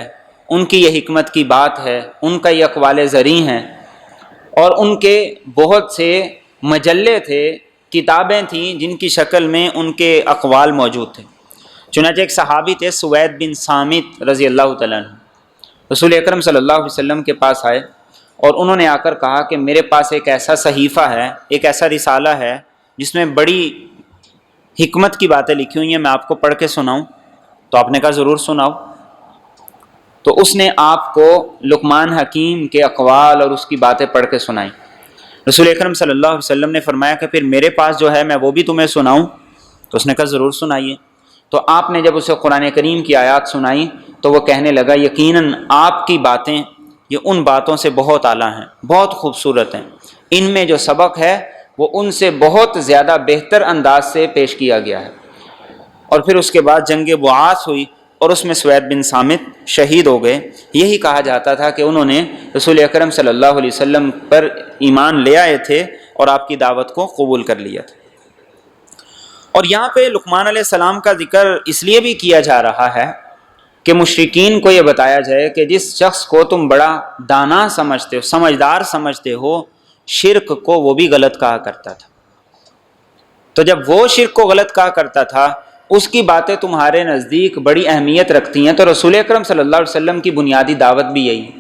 ان کی یہ حکمت کی بات ہے، ان کا یہ اقوال زریں ہیں، اور ان کے بہت سے مجلے تھے، کتابیں تھیں جن کی شکل میں ان کے اقوال موجود تھے۔ چنانچہ ایک صحابی تھے سوید بن صامت رضی اللہ تعالیٰ عنہ، رسول اکرم صلی اللہ علیہ وسلم کے پاس آئے اور انہوں نے آ کر کہا کہ میرے پاس ایک ایسا صحیفہ ہے، ایک ایسا رسالہ ہے جس میں بڑی حکمت کی باتیں لکھی ہوئی ہیں، میں آپ کو پڑھ کے سناؤں؟ تو آپ نے کہا ضرور سناؤ۔ تو اس نے آپ کو لقمان حکیم کے اقوال اور اس کی باتیں پڑھ کے سنائیں۔ رسول اکرم صلی اللہ علیہ وسلم نے فرمایا کہ پھر میرے پاس جو ہے میں وہ بھی تمہیں سناؤں؟ تو اس نے کہا ضرور سنائیے۔ تو آپ نے جب اسے قرآن کریم کی آیات سنائیں تو وہ کہنے لگا یقیناً آپ کی باتیں یہ ان باتوں سے بہت اعلیٰ ہیں، بہت خوبصورت ہیں، ان میں جو سبق ہے وہ ان سے بہت زیادہ بہتر انداز سے پیش کیا گیا ہے۔ اور پھر اس کے بعد جنگ بعاث ہوئی اور اس میں سوید بن صامت شہید ہو گئے۔ یہی کہا جاتا تھا کہ انہوں نے رسول اکرم صلی اللہ علیہ وسلم پر ایمان لے آئے تھے اور آپ کی دعوت کو قبول کر لیا تھا۔ اور یہاں پہ لقمان علیہ السلام کا ذکر اس لیے بھی کیا جا رہا ہے کہ مشرکین کو یہ بتایا جائے کہ جس شخص کو تم بڑا دانا سمجھتے ہو، سمجھدار سمجھتے ہو، شرک کو وہ بھی غلط کہا کرتا تھا۔ تو جب وہ شرک کو غلط کہا کرتا تھا، اس کی باتیں تمہارے نزدیک بڑی اہمیت رکھتی ہیں، تو رسول اکرم صلی اللہ علیہ وسلم کی بنیادی دعوت بھی یہی ہے،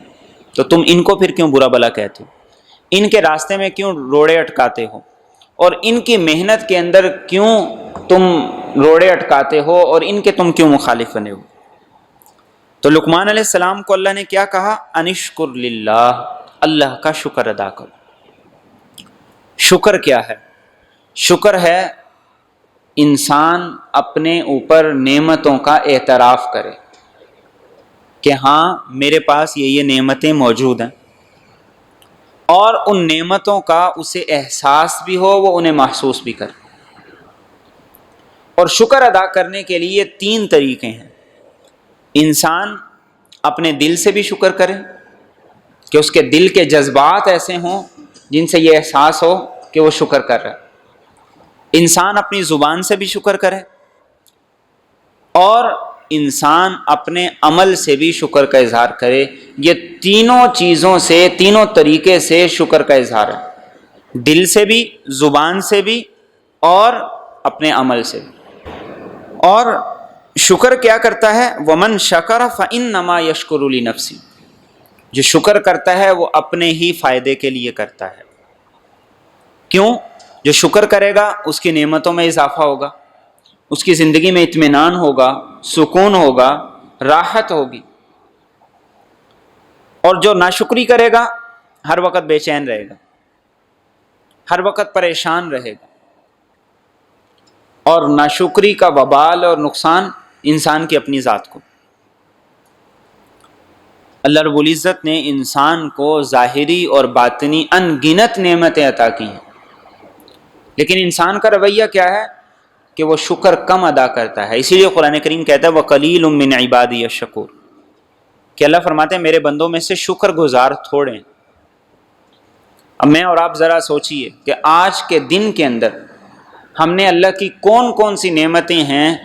تو تم ان کو پھر کیوں برا بھلا کہتے ہو؟ ان کے راستے میں کیوں روڑے اٹکاتے ہو؟ اور ان کی محنت کے اندر کیوں تم روڑے اٹکاتے ہو اور ان کے تم کیوں مخالف بنے ہو؟ تو لقمان علیہ السلام کو اللہ نے کیا کہا؟ انشکر للہ، اللہ کا شکر ادا کرو۔ شکر کیا ہے؟ شکر ہے انسان اپنے اوپر نعمتوں کا اعتراف کرے کہ ہاں میرے پاس یہ نعمتیں موجود ہیں، اور ان نعمتوں کا اسے احساس بھی ہو، وہ انہیں محسوس بھی کرے۔ اور شکر ادا کرنے کے لیے 3 طریقے ہیں۔ انسان اپنے دل سے بھی شکر کرے کہ اس کے دل کے جذبات ایسے ہوں جن سے یہ احساس ہو کہ وہ شکر کر رہا ہے۔ انسان اپنی زبان سے بھی شکر کرے، اور انسان اپنے عمل سے بھی شکر کا اظہار کرے۔ یہ تینوں چیزوں سے، تینوں طریقے سے شکر کا اظہار ہے، دل سے بھی، زبان سے بھی، اور اپنے عمل سے بھی۔ اور شکر کیا کرتا ہے؟ ومن شکر فإنما یشکر لنفسی، جو شکر کرتا ہے وہ اپنے ہی فائدے کے لیے کرتا ہے۔ کیوں؟ جو شکر کرے گا اس کی نعمتوں میں اضافہ ہوگا، اس کی زندگی میں اطمینان ہوگا، سکون ہوگا، راحت ہوگی۔ اور جو ناشکری کرے گا ہر وقت بے چین رہے گا، ہر وقت پریشان رہے گا، اور ناشکری کا وبال اور نقصان انسان کی اپنی ذات کو۔ اللہ رب العزت نے انسان کو ظاہری اور باطنی ان گنت نعمتیں عطا کی ہیں، لیکن انسان کا رویہ کیا ہے کہ وہ شکر کم ادا کرتا ہے۔ اسی لیے قرآن کریم کہتا ہے وَقَلِيلٌ مِّنْ عِبَادِيَ الشَّكُورُ، کہ اللہ فرماتے ہیں میرے بندوں میں سے شکر گزار تھوڑے ہیں۔ اب میں اور آپ ذرا سوچئے کہ آج کے دن کے اندر ہم نے اللہ کی کون کون سی نعمتیں ہیں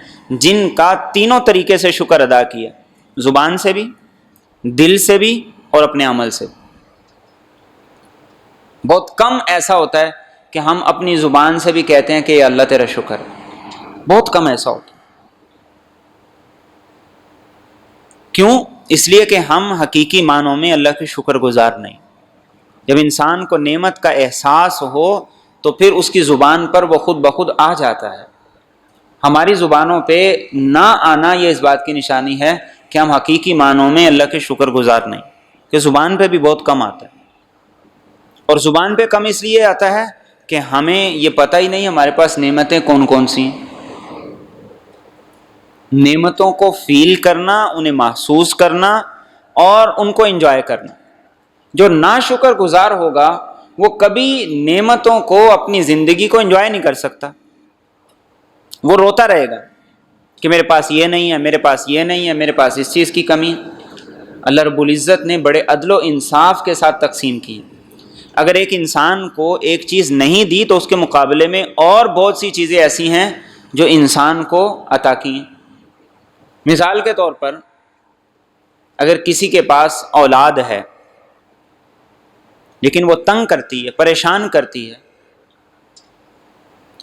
جن کا تینوں طریقے سے شکر ادا کیا، زبان سے بھی، دل سے بھی، اور اپنے عمل سے۔ بہت کم ایسا ہوتا ہے کہ ہم اپنی زبان سے بھی کہتے ہیں کہ یہ اللہ تیرا شکر ہے، بہت کم ایسا ہوتا ہے۔ کیوں؟ اس لیے کہ ہم حقیقی معنوں میں اللہ کے شکر گزار نہیں۔ جب انسان کو نعمت کا احساس ہو تو پھر اس کی زبان پر وہ خود بخود آ جاتا ہے۔ ہماری زبانوں پہ نہ آنا یہ اس بات کی نشانی ہے کہ ہم حقیقی معنوں میں اللہ کے شکر گزار نہیں، کہ زبان پہ بھی بہت کم آتا ہے۔ اور زبان پہ کم اس لیے آتا ہے کہ ہمیں یہ پتہ ہی نہیں ہمارے پاس نعمتیں کون کون سی ہیں۔ نعمتوں کو فیل کرنا، انہیں محسوس کرنا اور ان کو انجوائے کرنا۔ جو ناشکر گزار ہوگا وہ کبھی نعمتوں کو، اپنی زندگی کو انجوائے نہیں کر سکتا۔ وہ روتا رہے گا کہ میرے پاس یہ نہیں ہے، میرے پاس یہ نہیں ہے، میرے پاس اس چیز کی کمی ہے۔ اللہ رب العزت نے بڑے عدل و انصاف کے ساتھ تقسیم کی۔ اگر ایک انسان کو ایک چیز نہیں دی تو اس کے مقابلے میں اور بہت سی چیزیں ایسی ہیں جو انسان کو عطا کی ہیں۔ مثال کے طور پر اگر کسی کے پاس اولاد ہے لیکن وہ تنگ کرتی ہے، پریشان کرتی ہے،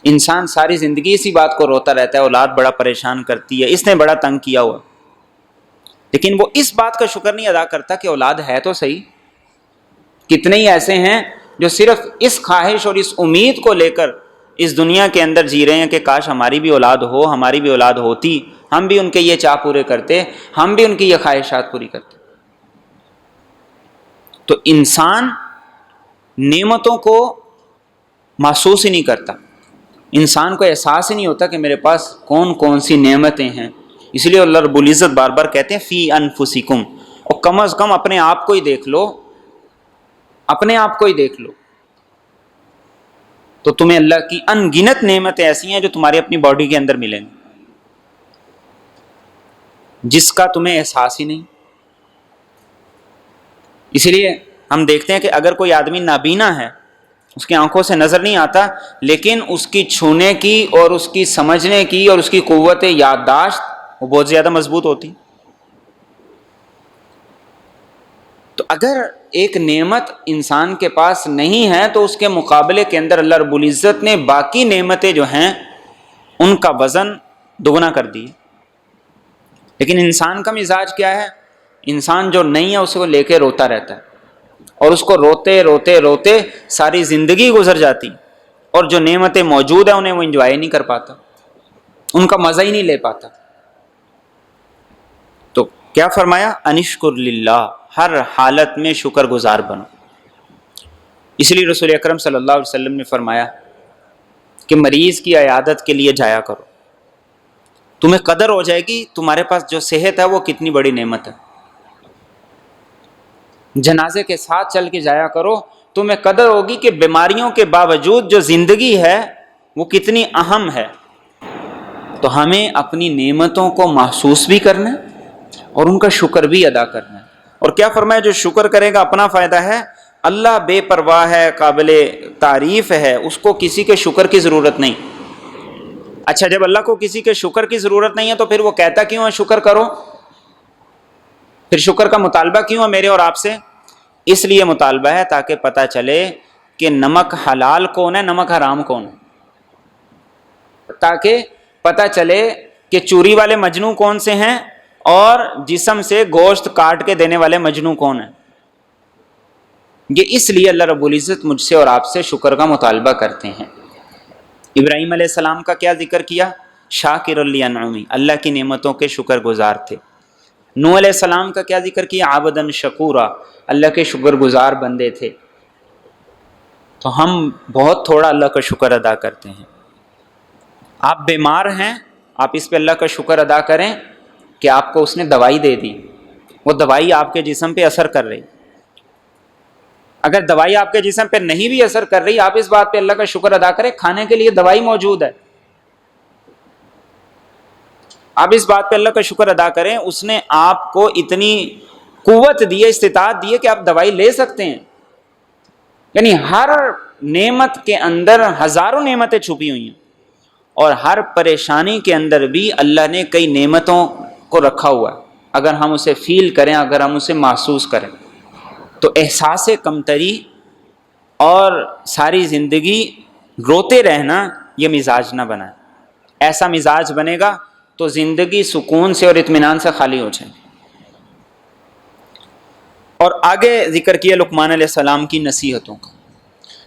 انسان ساری زندگی اسی بات کو روتا رہتا ہے، اولاد بڑا پریشان کرتی ہے، اس نے بڑا تنگ کیا ہوا، لیکن وہ اس بات کا شکر نہیں ادا کرتا کہ اولاد ہے تو صحیح۔ کتنے ہی ایسے ہیں جو صرف اس خواہش اور اس امید کو لے کر اس دنیا کے اندر جی رہے ہیں کہ کاش ہماری بھی اولاد ہو، ہماری بھی اولاد ہوتی، ہم بھی ان کے یہ چاہ پورے کرتے، ہم بھی ان کی یہ خواہشات پوری کرتے۔ تو انسان نعمتوں کو محسوس ہی نہیں کرتا، انسان کو احساس ہی نہیں ہوتا کہ میرے پاس کون کون سی نعمتیں ہیں۔ اس لیے اللہ رب العزت بار بار کہتے ہیں فی انفسکم، اور کم از کم اپنے آپ کو ہی دیکھ لو، اپنے آپ کو ہی دیکھ لو، تو تمہیں اللہ کی ان گنت نعمتیں ایسی ہیں جو تمہاری اپنی باڈی کے اندر ملیں گی، جس کا تمہیں احساس ہی نہیں۔ اس لیے ہم دیکھتے ہیں کہ اگر کوئی آدمی نابینا ہے، اس کی آنکھوں سے نظر نہیں آتا، لیکن اس کی چھونے کی اور اس کی سمجھنے کی اور اس کی قوت یادداشت وہ بہت زیادہ مضبوط ہوتی۔ تو اگر ایک نعمت انسان کے پاس نہیں ہے تو اس کے مقابلے کے اندر اللہ رب العزت نے باقی نعمتیں جو ہیں ان کا وزن دگنا کر دی۔ لیکن انسان کا مزاج کیا ہے؟ انسان جو نہیں ہے اس کو لے کے روتا رہتا ہے، اور اس کو روتے روتے روتے ساری زندگی گزر جاتی، اور جو نعمتیں موجود ہیں انہیں وہ انجوائے نہیں کر پاتا، ان کا مزہ ہی نہیں لے پاتا۔ تو کیا فرمایا؟ انشکر للہ، ہر حالت میں شکر گزار بنو۔ اس لیے رسول اکرم صلی اللہ علیہ وسلم نے فرمایا کہ مریض کی عیادت کے لیے جایا کرو، تمہیں قدر ہو جائے گی تمہارے پاس جو صحت ہے وہ کتنی بڑی نعمت ہے۔ جنازے کے ساتھ چل کے جایا کرو، تمہیں قدر ہوگی کہ بیماریوں کے باوجود جو زندگی ہے وہ کتنی اہم ہے۔ تو ہمیں اپنی نعمتوں کو محسوس بھی کرنا ہے اور ان کا شکر بھی ادا کرنا ہے۔ اور کیا فرمایا؟ جو شکر کرے گا اپنا فائدہ ہے، اللہ بے پرواہ ہے، قابل تعریف ہے، اس کو کسی کے شکر کی ضرورت نہیں۔ اچھا، جب اللہ کو کسی کے شکر کی ضرورت نہیں ہے تو پھر وہ کہتا کیوں ہے شکر کرو؟ پھر شکر کا مطالبہ کیوں ہے میرے اور آپ سے؟ اس لیے مطالبہ ہے تاکہ پتہ چلے کہ نمک حلال کون ہے، نمک حرام کون ہے، تاکہ پتہ چلے کہ چوری والے مجنوں کون سے ہیں اور جسم سے گوشت کاٹ کے دینے والے مجنوں کون ہیں۔ یہ اس لیے اللہ رب العزت مجھ سے اور آپ سے شکر کا مطالبہ کرتے ہیں۔ ابراہیم علیہ السلام کا کیا ذکر کیا؟ شاکر لانعمی، اللہ کی نعمتوں کے شکر گزار تھے۔ نوح علیہ السلام کا کیا ذکر کیا؟ عابدن شکورا، اللہ کے شکر گزار بندے تھے۔ تو ہم بہت تھوڑا اللہ کا شکر ادا کرتے ہیں۔ آپ بیمار ہیں، آپ اس پہ اللہ کا شکر ادا کریں کہ آپ کو اس نے دوائی دے دی، وہ دوائی آپ کے جسم پہ اثر کر رہی۔ اگر دوائی آپ کے جسم پہ نہیں بھی اثر کر رہی، آپ اس بات پہ اللہ کا شکر ادا کریں کھانے کے لیے دوائی موجود ہے۔ آپ اس بات پہ اللہ کا شکر ادا کریں اس نے آپ کو اتنی قوت دی ہے، استطاعت دی ہے کہ آپ دوائی لے سکتے ہیں۔ یعنی ہر نعمت کے اندر ہزاروں نعمتیں چھپی ہوئی ہیں، اور ہر پریشانی کے اندر بھی اللہ نے کئی نعمتوں کو رکھا ہوا ہے۔ اگر ہم اسے فیل کریں، اگر ہم اسے محسوس کریں تو احساس کمتری اور ساری زندگی روتے رہنا یہ مزاج نہ بنائے۔ ایسا مزاج بنے گا تو زندگی سکون سے اور اطمینان سے خالی ہو جائے۔ اور آگے ذکر کیا لقمان علیہ السلام کی نصیحتوں کا۔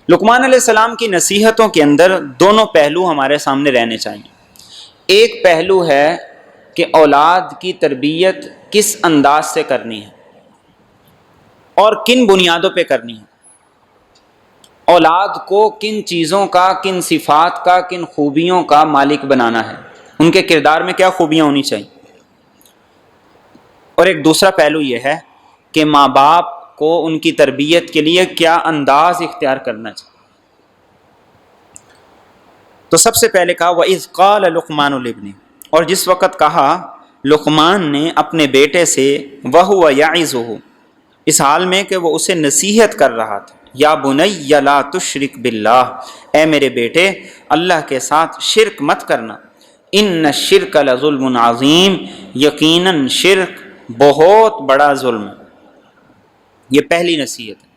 لقمان علیہ السلام کی نصیحتوں کے اندر دونوں پہلو ہمارے سامنے رہنے چاہیے۔ ایک پہلو ہے کہ اولاد کی تربیت کس انداز سے کرنی ہے اور کن بنیادوں پہ کرنی ہے، اولاد کو کن چیزوں کا، کن صفات کا، کن خوبیوں کا مالک بنانا ہے، ان کے کردار میں کیا خوبیاں ہونی چاہیے۔ اور ایک دوسرا پہلو یہ ہے کہ ماں باپ کو ان کی تربیت کے لیے کیا انداز اختیار کرنا چاہیے۔ تو سب سے پہلے کہا وَإِذْ قَالَ لُقْمَانُ لِابْنِهِ، اور جس وقت کہا لقمان نے اپنے بیٹے سے وَهُوَ يَعِظُهُ، اس حال میں کہ وہ اسے نصیحت کر رہا تھا، یا بنی لا تشرک باللہ، اے میرے بیٹے اللہ کے ساتھ شرک مت کرنا، ان الشرک لظلم عظیم، یقیناً شرک بہت بڑا ظلم ہے۔ یہ پہلی نصیحت ہے۔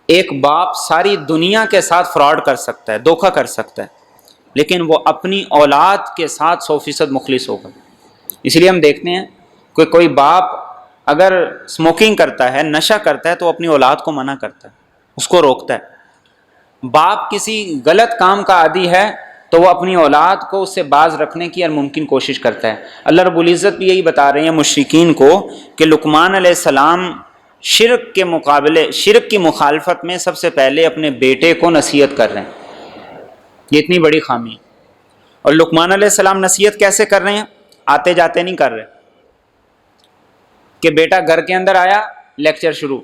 ایک باپ ساری دنیا کے ساتھ فراڈ کر سکتا ہے، دھوکہ کر سکتا ہے، لیکن وہ اپنی اولاد کے ساتھ 100% مخلص ہوگا۔ اس لیے ہم دیکھتے ہیں کہ کوئی باپ اگر اسموکنگ کرتا ہے، نشہ کرتا ہے، تو اپنی اولاد کو منع کرتا ہے، اس کو روکتا ہے۔ باپ کسی غلط کام کا عادی ہے تو وہ اپنی اولاد کو اس سے باز رکھنے کی ہر ممکن کوشش کرتا ہے۔ اللہ رب العزت بھی یہی بتا رہے ہیں مشرکین کو کہ لقمان علیہ السلام شرک کے مقابلے، شرک کی مخالفت میں سب سے پہلے اپنے بیٹے کو نصیحت کر رہے ہیں۔ یہ اتنی بڑی خامی ہے۔ اور لقمان علیہ السلام نصیحت کیسے کر رہے ہیں؟ آتے جاتے نہیں کر رہے کہ بیٹا گھر کے اندر آیا لیکچر شروع،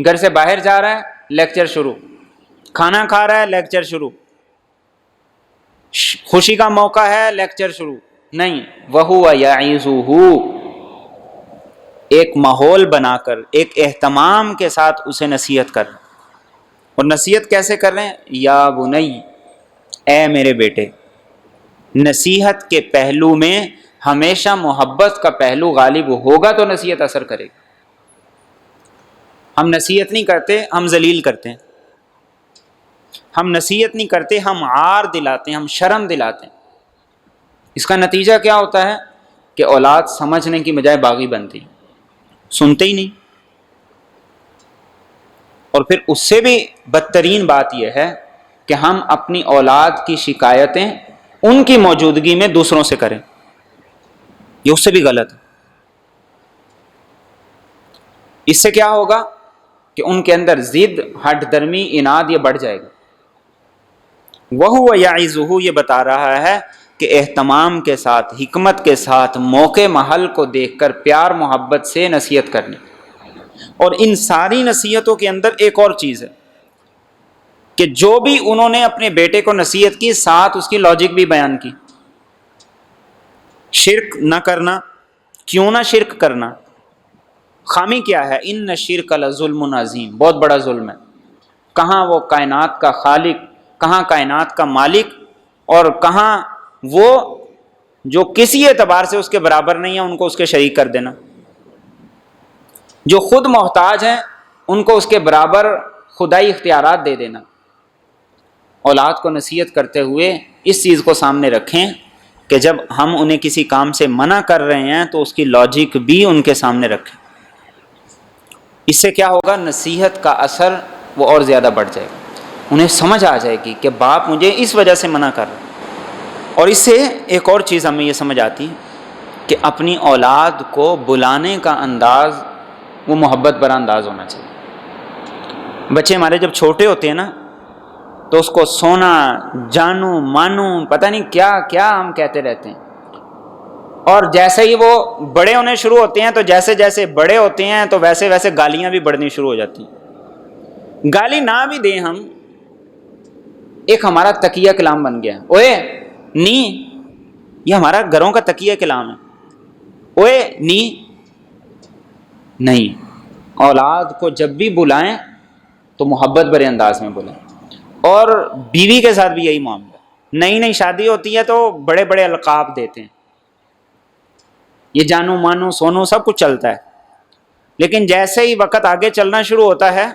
گھر سے باہر جا رہا ہے لیکچر شروع، کھانا کھا رہا ہے لیکچر شروع، خوشی کا موقع ہے لیکچر شروع، نہیں، وَهُوَ يَعِظُهُ، ایک ماحول بنا کر، ایک اہتمام کے ساتھ اسے نصیحت کر۔ اور نصیحت کیسے کر رہے ہیں؟ یا بنی، اے میرے بیٹے۔ نصیحت کے پہلو میں ہمیشہ محبت کا پہلو غالب ہوگا تو نصیحت اثر کرے گی۔ ہم نصیحت نہیں کرتے، ہم ذلیل کرتے ہیں۔ ہم نصیحت نہیں کرتے، ہم عار دلاتے ہیں، ہم شرم دلاتے ہیں۔ اس کا نتیجہ کیا ہوتا ہے کہ اولاد سمجھنے کی بجائے باغی بنتی، سنتے ہی نہیں۔ اور پھر اس سے بھی بدترین بات یہ ہے کہ ہم اپنی اولاد کی شکایتیں ان کی موجودگی میں دوسروں سے کریں، یہ اس سے بھی غلط ہے۔ اس سے کیا ہوگا کہ ان کے اندر ضد، ہٹ درمی، اناد یہ بڑھ جائے گا۔ وَهُوَ يَعِظُهُ، یہ بتا رہا ہے کہ اہتمام کے ساتھ، حکمت کے ساتھ، موقع محل کو دیکھ کر پیار محبت سے نصیحت کرنی۔ اور ان ساری نصیحتوں کے اندر ایک اور چیز ہے کہ جو بھی انہوں نے اپنے بیٹے کو نصیحت کی، ساتھ اس کی لاجک بھی بیان کی۔ شرک نہ کرنا، کیوں نہ شرک کرنا، خامی کیا ہے؟ ان الشرک لظلم عظیم، بہت بڑا ظلم ہے۔ کہاں وہ کائنات کا خالق، کہاں کائنات کا مالک، اور کہاں وہ جو کسی اعتبار سے اس کے برابر نہیں ہے ان کو اس کے شریک کر دینا، جو خود محتاج ہیں ان کو اس کے برابر خدائی اختیارات دے دینا۔ اولاد کو نصیحت کرتے ہوئے اس چیز کو سامنے رکھیں کہ جب ہم انہیں کسی کام سے منع کر رہے ہیں تو اس کی لاجک بھی ان کے سامنے رکھیں۔ اس سے کیا ہوگا؟ نصیحت کا اثر وہ اور زیادہ بڑھ جائے گا، انہیں سمجھ آ جائے گی کہ باپ مجھے اس وجہ سے منع کر رہا ہے۔ اور اس سے ایک اور چیز ہمیں یہ سمجھ آتی ہے کہ اپنی اولاد کو بلانے کا انداز وہ محبت بھرا انداز ہونا چاہیے۔ بچے ہمارے جب چھوٹے ہوتے ہیں نا تو اس کو سونا، جانو، مانو، پتہ نہیں کیا کیا ہم کہتے رہتے ہیں، اور جیسے ہی وہ بڑے ہونے شروع ہوتے ہیں تو جیسے جیسے بڑے ہوتے ہیں تو ویسے ویسے گالیاں بھی بڑھنی شروع ہو جاتی ہیں۔ گالی نہ بھی دیں ہم، ایک ہمارا تکیہ کلام بن گیا، اوئے نی، یہ ہمارا گھروں کا تکیہ کلام ہے، اوئے نی نہیں۔ اولاد کو جب بھی بلائیں تو محبت بھرے انداز میں بلائیں۔ اور بیوی کے ساتھ بھی یہی معاملہ، نئی نئی شادی ہوتی ہے تو بڑے بڑے القاب دیتے ہیں، یہ جانو مانو سونو سب کچھ چلتا ہے، لیکن جیسے ہی وقت آگے چلنا شروع ہوتا ہے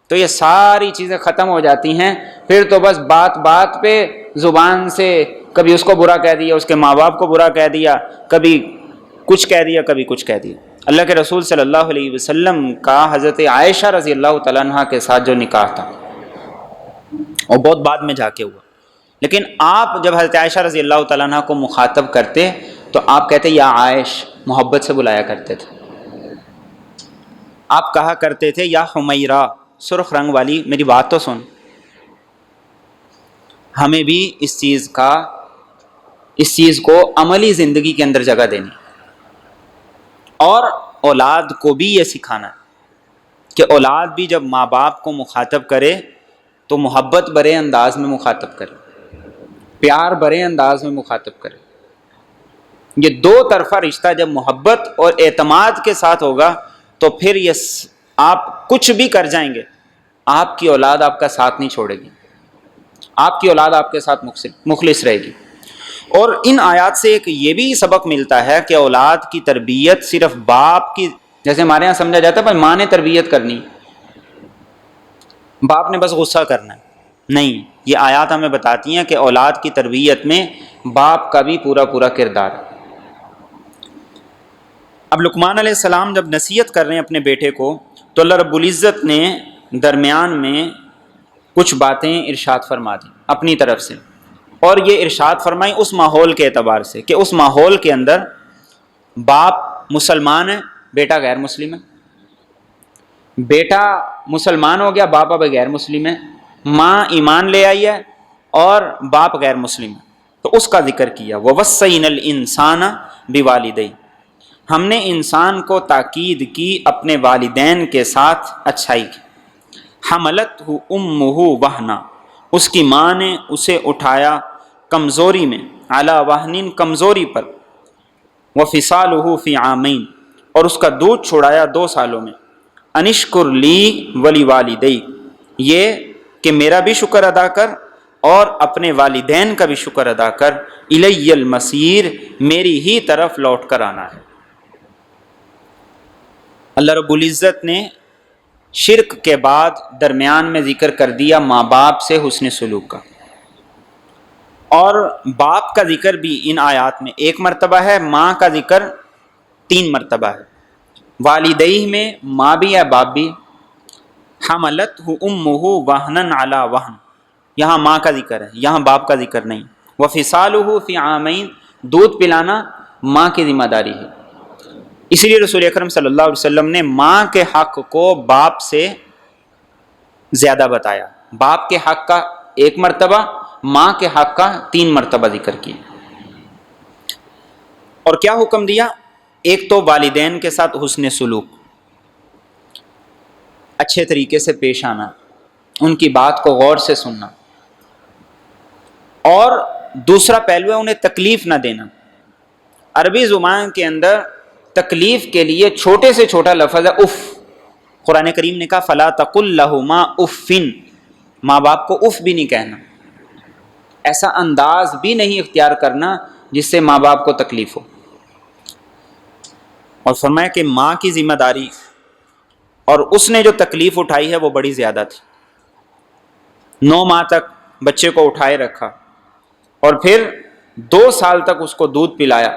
تو یہ ساری چیزیں ختم ہو جاتی ہیں۔ پھر تو بس بات بات پہ زبان سے کبھی اس کو برا کہہ دیا، اس کے ماں باپ کو برا کہہ دیا، کبھی کچھ کہہ دیا، کبھی کچھ کہہ دیا۔ اللہ کے رسول صلی اللہ علیہ وسلم کا حضرت عائشہ رضی اللہ تعالیٰ عنہ کے ساتھ جو نکاح تھا وہ بہت بعد میں جا کے ہوا، لیکن آپ جب حضرت عائشہ رضی اللہ تعالیٰ عنہ کو مخاطب کرتے تو آپ کہتے یا عائش، محبت سے بلایا کرتے تھے۔ آپ کہا کرتے تھے یا حمیرہ، سرخ رنگ والی، میری بات تو سن۔ ہمیں بھی اس چیز کو عملی زندگی کے اندر جگہ دینی، اور اولاد کو بھی یہ سکھانا ہے کہ اولاد بھی جب ماں باپ کو مخاطب کرے تو محبت بھرے انداز میں مخاطب کرے، پیار بھرے انداز میں مخاطب کرے۔ یہ دو طرفہ رشتہ جب محبت اور اعتماد کے ساتھ ہوگا تو پھر یہ آپ کچھ بھی کر جائیں گے، آپ کی اولاد آپ کا ساتھ نہیں چھوڑے گی، آپ کی اولاد آپ کے ساتھ مخلص رہے گی۔ اور ان آیات سے ایک یہ بھی سبق ملتا ہے کہ اولاد کی تربیت صرف باپ کی، جیسے ہمارے ہاں سمجھا جاتا ہے بھائی ماں نے تربیت کرنی، باپ نے بس غصہ کرنا ہے، نہیں، یہ آیات ہمیں بتاتی ہیں کہ اولاد کی تربیت میں باپ کا بھی پورا کردار ہے۔ اب لقمان علیہ السلام جب نصیحت کر رہے ہیں اپنے بیٹے کو تو اللہ رب العزت نے درمیان میں کچھ باتیں ارشاد فرما دی اپنی طرف سے، اور یہ ارشاد فرمائیں اس ماحول کے اعتبار سے کہ اس ماحول کے اندر باپ مسلمان ہے، بیٹا غیر مسلم ہے، بیٹا مسلمان ہو گیا، باپ اب غیر مسلم ہے، ماں ایمان لے آئی ہے اور باپ غیر مسلم ہے، تو اس کا ذکر کیا۔ وَوَصَّيْنَا الْإِنسَانَ بِوَالِدَيْهِ، ہم نے انسان کو تاکید کی اپنے والدین کے ساتھ اچھائی کی۔ حملتہ امہ وہنا، اس کی ماں نے اسے اٹھایا کمزوری میں، علی وہن، کمزوری پر، وفصالہ فی عامین، اور اس کا دودھ چھڑایا 2 سالوں میں، انشکر لی ولی والدیک، یہ کہ میرا بھی شکر ادا کر اور اپنے والدین کا بھی شکر ادا کر، الی المصیر، میری ہی طرف لوٹ کر آنا ہے۔ اللہ رب العزت نے شرک کے بعد درمیان میں ذکر کر دیا ماں باپ سے حسن سلوک کا، اور باپ کا ذکر بھی ان آیات میں 1 مرتبہ ہے، ماں کا ذکر 3 مرتبہ ہے۔ والدیہ میں ماں بھی ہے باپ بھی، حملتہ امہ وہنا علی وہن، یہاں ماں کا ذکر ہے، یہاں باپ کا ذکر نہیں۔ وفصالہ فی عامین، دودھ پلانا ماں کی ذمہ داری ہے، اسی لیے رسول اکرم صلی اللہ علیہ وسلم نے ماں کے حق کو باپ سے زیادہ بتایا، باپ کے حق کا 1 مرتبہ، ماں کے حق کا 3 مرتبہ ذکر کیا۔ اور کیا حکم دیا؟ ایک تو والدین کے ساتھ حسن سلوک، اچھے طریقے سے پیش آنا، ان کی بات کو غور سے سننا، اور دوسرا پہلو ہے انہیں تکلیف نہ دینا۔ عربی زبان کے اندر تکلیف کے لیے چھوٹے سے چھوٹا لفظ ہے اف، قرآن کریم نے کہا فلا تقل لہما افن، ماں باپ کو اف بھی نہیں کہنا، ایسا انداز بھی نہیں اختیار کرنا جس سے ماں باپ کو تکلیف ہو۔ اور فرمایا کہ ماں کی ذمہ داری اور اس نے جو تکلیف اٹھائی ہے وہ بڑی زیادہ تھی، 9 ماہ تک بچے کو اٹھائے رکھا اور پھر 2 سال تک اس کو دودھ پلایا۔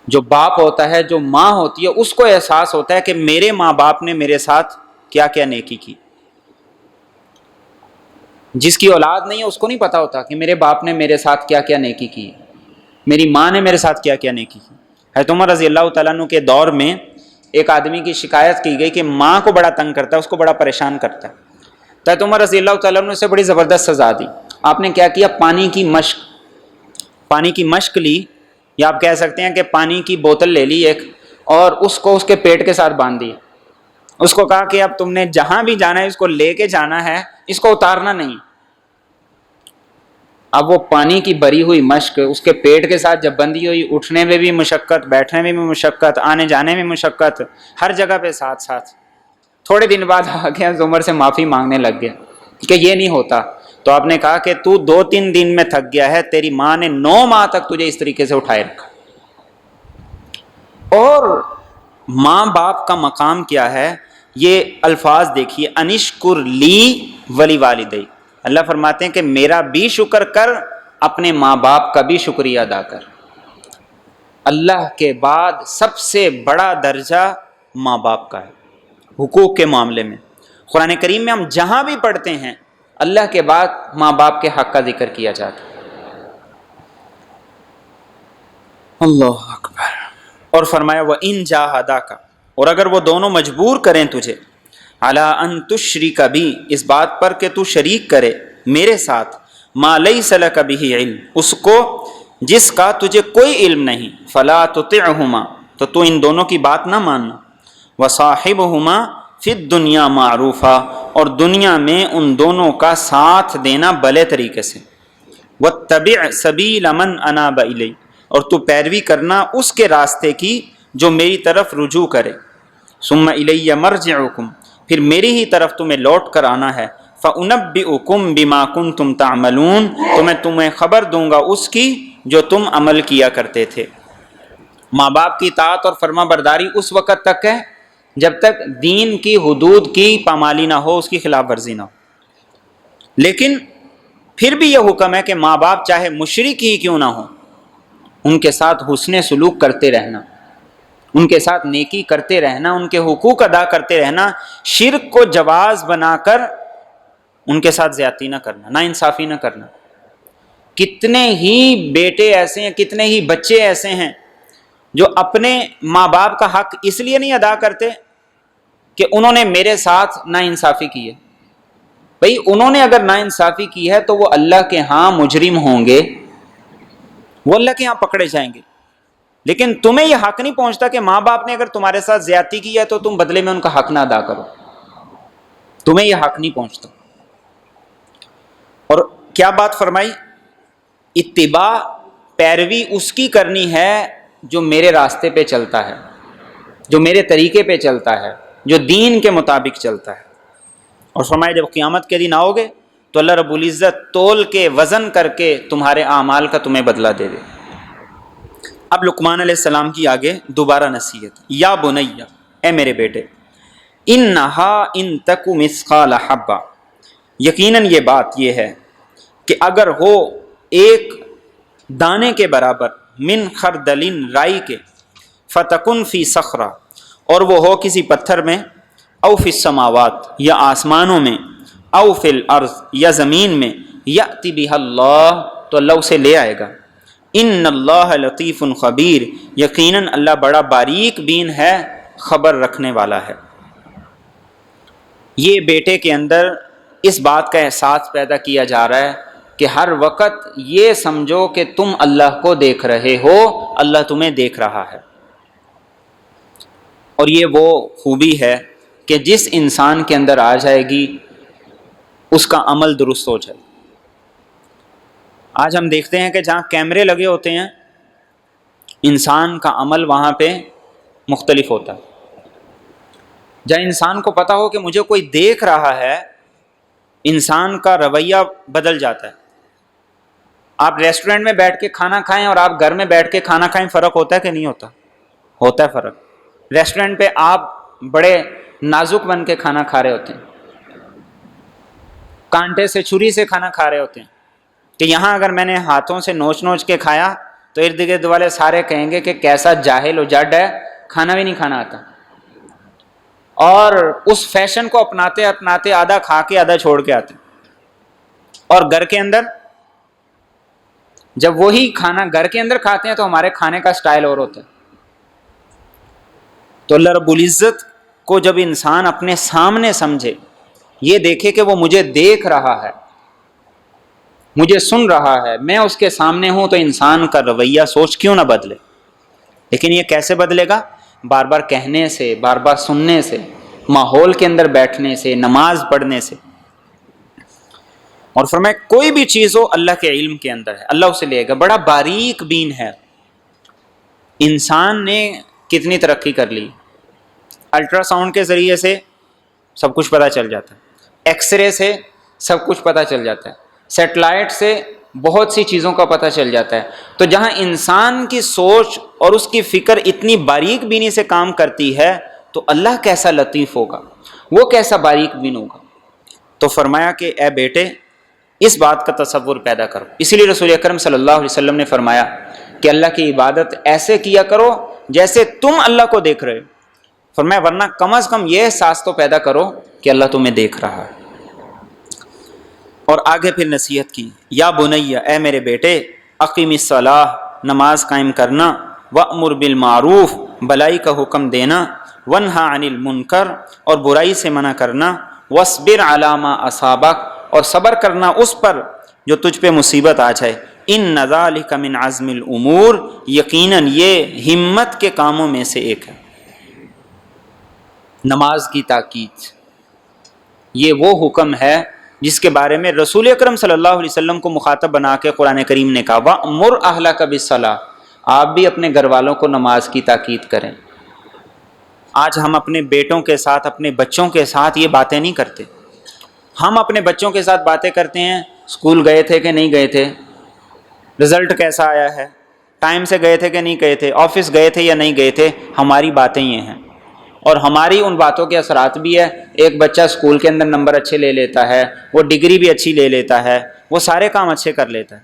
جو باپ ہوتا ہے، جو ماں ہوتی ہے، اس کو احساس ہوتا ہے کہ میرے ماں باپ نے میرے ساتھ کیا کیا نیکی کی۔ جس کی اولاد نہیں ہے اس کو نہیں پتا ہوتا کہ میرے باپ نے میرے ساتھ کیا کیا نیکی کی، میری ماں نے میرے ساتھ کیا کیا نیکی کی۔ حضرت عمر رضی اللہ تعالیٰ عنہ کے دور میں ایک آدمی کی شکایت کی گئی کہ ماں کو بڑا تنگ کرتا ہے، اس کو بڑا پریشان کرتا ہے، تو حضرت عمر رضی اللہ تعالیٰ عنہ نے اسے بڑی زبردست سزا دی۔ آپ نے کیا کیا؟ پانی کی مشق لی، یا آپ کہہ سکتے ہیں کہ پانی کی بوتل لے لی ایک، اور اس کو اس کے پیٹ کے ساتھ باندھ دی، اس کو کہا کہ اب تم نے جہاں بھی جانا ہے اس کو لے کے جانا ہے، اس کو اتارنا نہیں۔ اب وہ پانی کی بری ہوئی مشق اس کے پیٹ کے ساتھ جب بندھی ہوئی، اٹھنے میں بھی مشقت، بیٹھنے میں بھی مشقت، آنے جانے میں مشقت، ہر جگہ پہ ساتھ ساتھ۔ تھوڑے دن بعد آ گیا عمر سے معافی مانگنے لگ گیا کہ یہ نہیں ہوتا، تو آپ نے کہا کہ تو 2-3 دن میں تھک گیا ہے، تیری ماں نے 9 ماہ تک تجھے اس طریقے سے اٹھائے رکھا۔ اور ماں باپ کا مقام کیا ہے، یہ الفاظ دیکھیے، انشکر لی ولی والدی، اللہ فرماتے ہیں کہ میرا بھی شکر کر، اپنے ماں باپ کا بھی شکریہ ادا کر۔ اللہ کے بعد سب سے بڑا درجہ ماں باپ کا ہے حقوق کے معاملے میں۔ قرآن کریم میں ہم جہاں بھی پڑھتے ہیں اللہ کے بعد ماں باپ کے حق کا ذکر کیا جاتا ہے۔ اللہ اکبر۔ اور فرمایا وَإِن جَاهَدَاكَ، اور اگر وہ دونوں مجبور کریں تجھے، عَلَىٰ أَن تُشْرِكَ بِي، اس بات پر کہ تو شریک کرے میرے ساتھ، مَا لَيْسَ لَكَ بِهِ علم، اس کو جس کا تجھے کوئی علم نہیں، فَلَا تُطِعْهُمَا، تو ان دونوں کی بات نہ ماننا، وَصَاحِبْهُمَا فِي الدُّنْيَا مَعْرُوفًا، اور دنیا میں ان دونوں کا ساتھ دینا بھلے طریقے سے، وَاتَّبِعْ سَبِيلَ مَنْ أَنَابَ إِلَيَّ، اور تو پیروی کرنا اس کے راستے کی جو میری طرف رجوع کرے، ثُمَّ إِلَيَّ مَرْجِعُكُمْ، پھر میری ہی طرف تمہیں لوٹ کر آنا ہے، فَأُنَبِّئُكُمْ بِمَا كُنْتُمْ تَعْمَلُونَ، تو میں تمہیں خبر دوں گا اس کی جو تم عمل کیا کرتے تھے۔ ماں باپ کی اطاعت اور فرما برداری اس وقت تک ہے جب تک دین کی حدود کی پامالی نہ ہو، اس کی خلاف ورزی نہ ہو، لیکن پھر بھی یہ حکم ہے کہ ماں باپ چاہے مشرک ہی کیوں نہ ہو، ان کے ساتھ حسن سلوک کرتے رہنا، ان کے ساتھ نیکی کرتے رہنا، ان کے حقوق ادا کرتے رہنا، شرک کو جواز بنا کر ان کے ساتھ زیادتی نہ کرنا، نا انصافی نہ کرنا۔ کتنے ہی بیٹے ایسے ہیں، کتنے ہی بچے ایسے ہیں جو اپنے ماں باپ کا حق اس لیے نہیں ادا کرتے کہ انہوں نے میرے ساتھ نا انصافی کی ہے۔ بھئی انہوں نے اگر نا انصافی کی ہے تو وہ اللہ کے ہاں مجرم ہوں گے، وہ اللہ کے ہاں پکڑے جائیں گے، لیکن تمہیں یہ حق نہیں پہنچتا کہ ماں باپ نے اگر تمہارے ساتھ زیادتی کی ہے تو تم بدلے میں ان کا حق نہ ادا کرو، تمہیں یہ حق نہیں پہنچتا۔ اور کیا بات فرمائی؟ اتباع، پیروی اس کی کرنی ہے جو میرے راستے پہ چلتا ہے، جو میرے طریقے پہ چلتا ہے، جو دین کے مطابق چلتا ہے۔ اور فرمایا جب قیامت کے دن آؤ گے تو اللہ رب العزت تول کے وزن کر کے تمہارے اعمال کا تمہیں بدلہ دے دے۔ اب لقمان علیہ السلام کی آگے دوبارہ نصیحت، یا بنیا، اے میرے بیٹے، انہا ان تک مثقال حبہ، یقیناً یہ بات یہ ہے کہ اگر ہو ایک دانے کے برابر، من خردل، رائی کے، فتکن فی صخرہ، اور وہ ہو کسی پتھر میں، او فی السماوات، یا آسمانوں میں، او فی الارض، یا زمین میں، یأتی بہا اللہ، تو اللہ اسے لے آئے گا۔ ان اللہ لطیف خبیر، یقیناً اللہ بڑا باریک بین ہے، خبر رکھنے والا ہے۔ یہ بیٹے کے اندر اس بات کا احساس پیدا کیا جا رہا ہے کہ ہر وقت یہ سمجھو کہ تم اللہ کو دیکھ رہے ہو، اللہ تمہیں دیکھ رہا ہے۔ اور یہ وہ خوبی ہے کہ جس انسان کے اندر آ جائے گی اس کا عمل درست ہو جائے۔ آج ہم دیکھتے ہیں کہ جہاں کیمرے لگے ہوتے ہیں انسان کا عمل وہاں پہ مختلف ہوتا ہے۔ جہاں انسان کو پتا ہو کہ مجھے کوئی دیکھ رہا ہے، انسان کا رویہ بدل جاتا ہے۔ آپ ریسٹورنٹ میں بیٹھ کے کھانا کھائیں اور آپ گھر میں بیٹھ کے کھانا کھائیں، فرق ہوتا ہے کہ نہیں ہوتا؟ ہوتا ہے فرق۔ ریسٹورنٹ پہ آپ بڑے نازک بن کے کھانا کھا رہے ہوتے ہیں، کانٹے سے چھری سے کھانا کھا رہے ہوتے ہیں، کہ یہاں اگر میں نے ہاتھوں سے نوچ نوچ کے کھایا تو ارد گرد والے سارے کہیں گے کہ کیسا جاہل و جڈ ہے، کھانا بھی نہیں کھانا آتا۔ اور اس فیشن کو اپناتے اپناتے آدھا کھا کے آدھا چھوڑ کے آتے۔ اور گھر کے اندر جب وہی کھانا گھر کے اندر کھاتے ہیں تو ہمارے کھانے کا سٹائل اور ہوتا ہے۔ تو اللہ رب العزت کو جب انسان اپنے سامنے سمجھے، یہ دیکھے کہ وہ مجھے دیکھ رہا ہے، مجھے سن رہا ہے، میں اس کے سامنے ہوں، تو انسان کا رویہ سوچ کیوں نہ بدلے۔ لیکن یہ کیسے بدلے گا؟ بار بار کہنے سے، بار بار سننے سے، ماحول کے اندر بیٹھنے سے، نماز پڑھنے سے۔ اور فرمایا کوئی بھی چیز ہو اللہ کے علم کے اندر ہے، اللہ اسے لے گا، بڑا باریک بین ہے۔ انسان نے کتنی ترقی کر لی، الٹرا ساؤنڈ کے ذریعے سے سب کچھ پتہ چل جاتا ہے، ایکس رے سے سب کچھ پتہ چل جاتا ہے، سیٹلائٹ سے بہت سی چیزوں کا پتہ چل جاتا ہے۔ تو جہاں انسان کی سوچ اور اس کی فکر اتنی باریک بینی سے کام کرتی ہے تو اللہ کیسا لطیف ہوگا، وہ کیسا باریک بین ہوگا۔ تو فرمایا کہ اے بیٹے اس بات کا تصور پیدا کرو۔ اسی لیے رسول اکرم صلی اللہ علیہ وسلم نے فرمایا کہ اللہ کی عبادت ایسے کیا کرو جیسے تم اللہ کو دیکھ رہے ہو۔ فرمایا ورنہ کم از کم یہ احساس تو پیدا کرو کہ اللہ تمہیں دیکھ رہا ہے۔ اور آگے پھر نصیحت کی، یا بنیا، اے میرے بیٹے، اقیم الصلاۃ، نماز قائم کرنا، وامر بالمعروف، بھلائی کا حکم دینا، ونہا عن المنکر، اور برائی سے منع کرنا، واصبر علی ما اصابک، اور صبر کرنا اس پر جو تجھ پہ مصیبت آ جائے، ان ذالک من عزم الامور، یقیناً یہ ہمت کے کاموں میں سے ایک ہے۔ نماز کی تاکید، یہ وہ حکم ہے جس کے بارے میں رسول اکرم صلی اللہ علیہ وسلم کو مخاطب بنا کے قرآن کریم نے کہا وَأْمُرْ أَهْلَكَ بِالصَّلَاةِ، آپ بھی اپنے گھر والوں کو نماز کی تاکید کریں۔ آج ہم اپنے بیٹوں کے ساتھ، اپنے بچوں کے ساتھ یہ باتیں نہیں کرتے۔ ہم اپنے بچوں کے ساتھ باتیں کرتے ہیں، اسکول گئے تھے کہ نہیں گئے تھے، رزلٹ کیسا آیا ہے، ٹائم سے گئے تھے کہ نہیں گئے تھے، آفس گئے تھے یا نہیں گئے تھے۔ ہماری باتیں یہ ہیں، اور ہماری ان باتوں کے اثرات بھی ہے۔ ایک بچہ اسکول کے اندر نمبر اچھے لے لیتا ہے، وہ ڈگری بھی اچھی لے لیتا ہے، وہ سارے کام اچھے کر لیتا ہے۔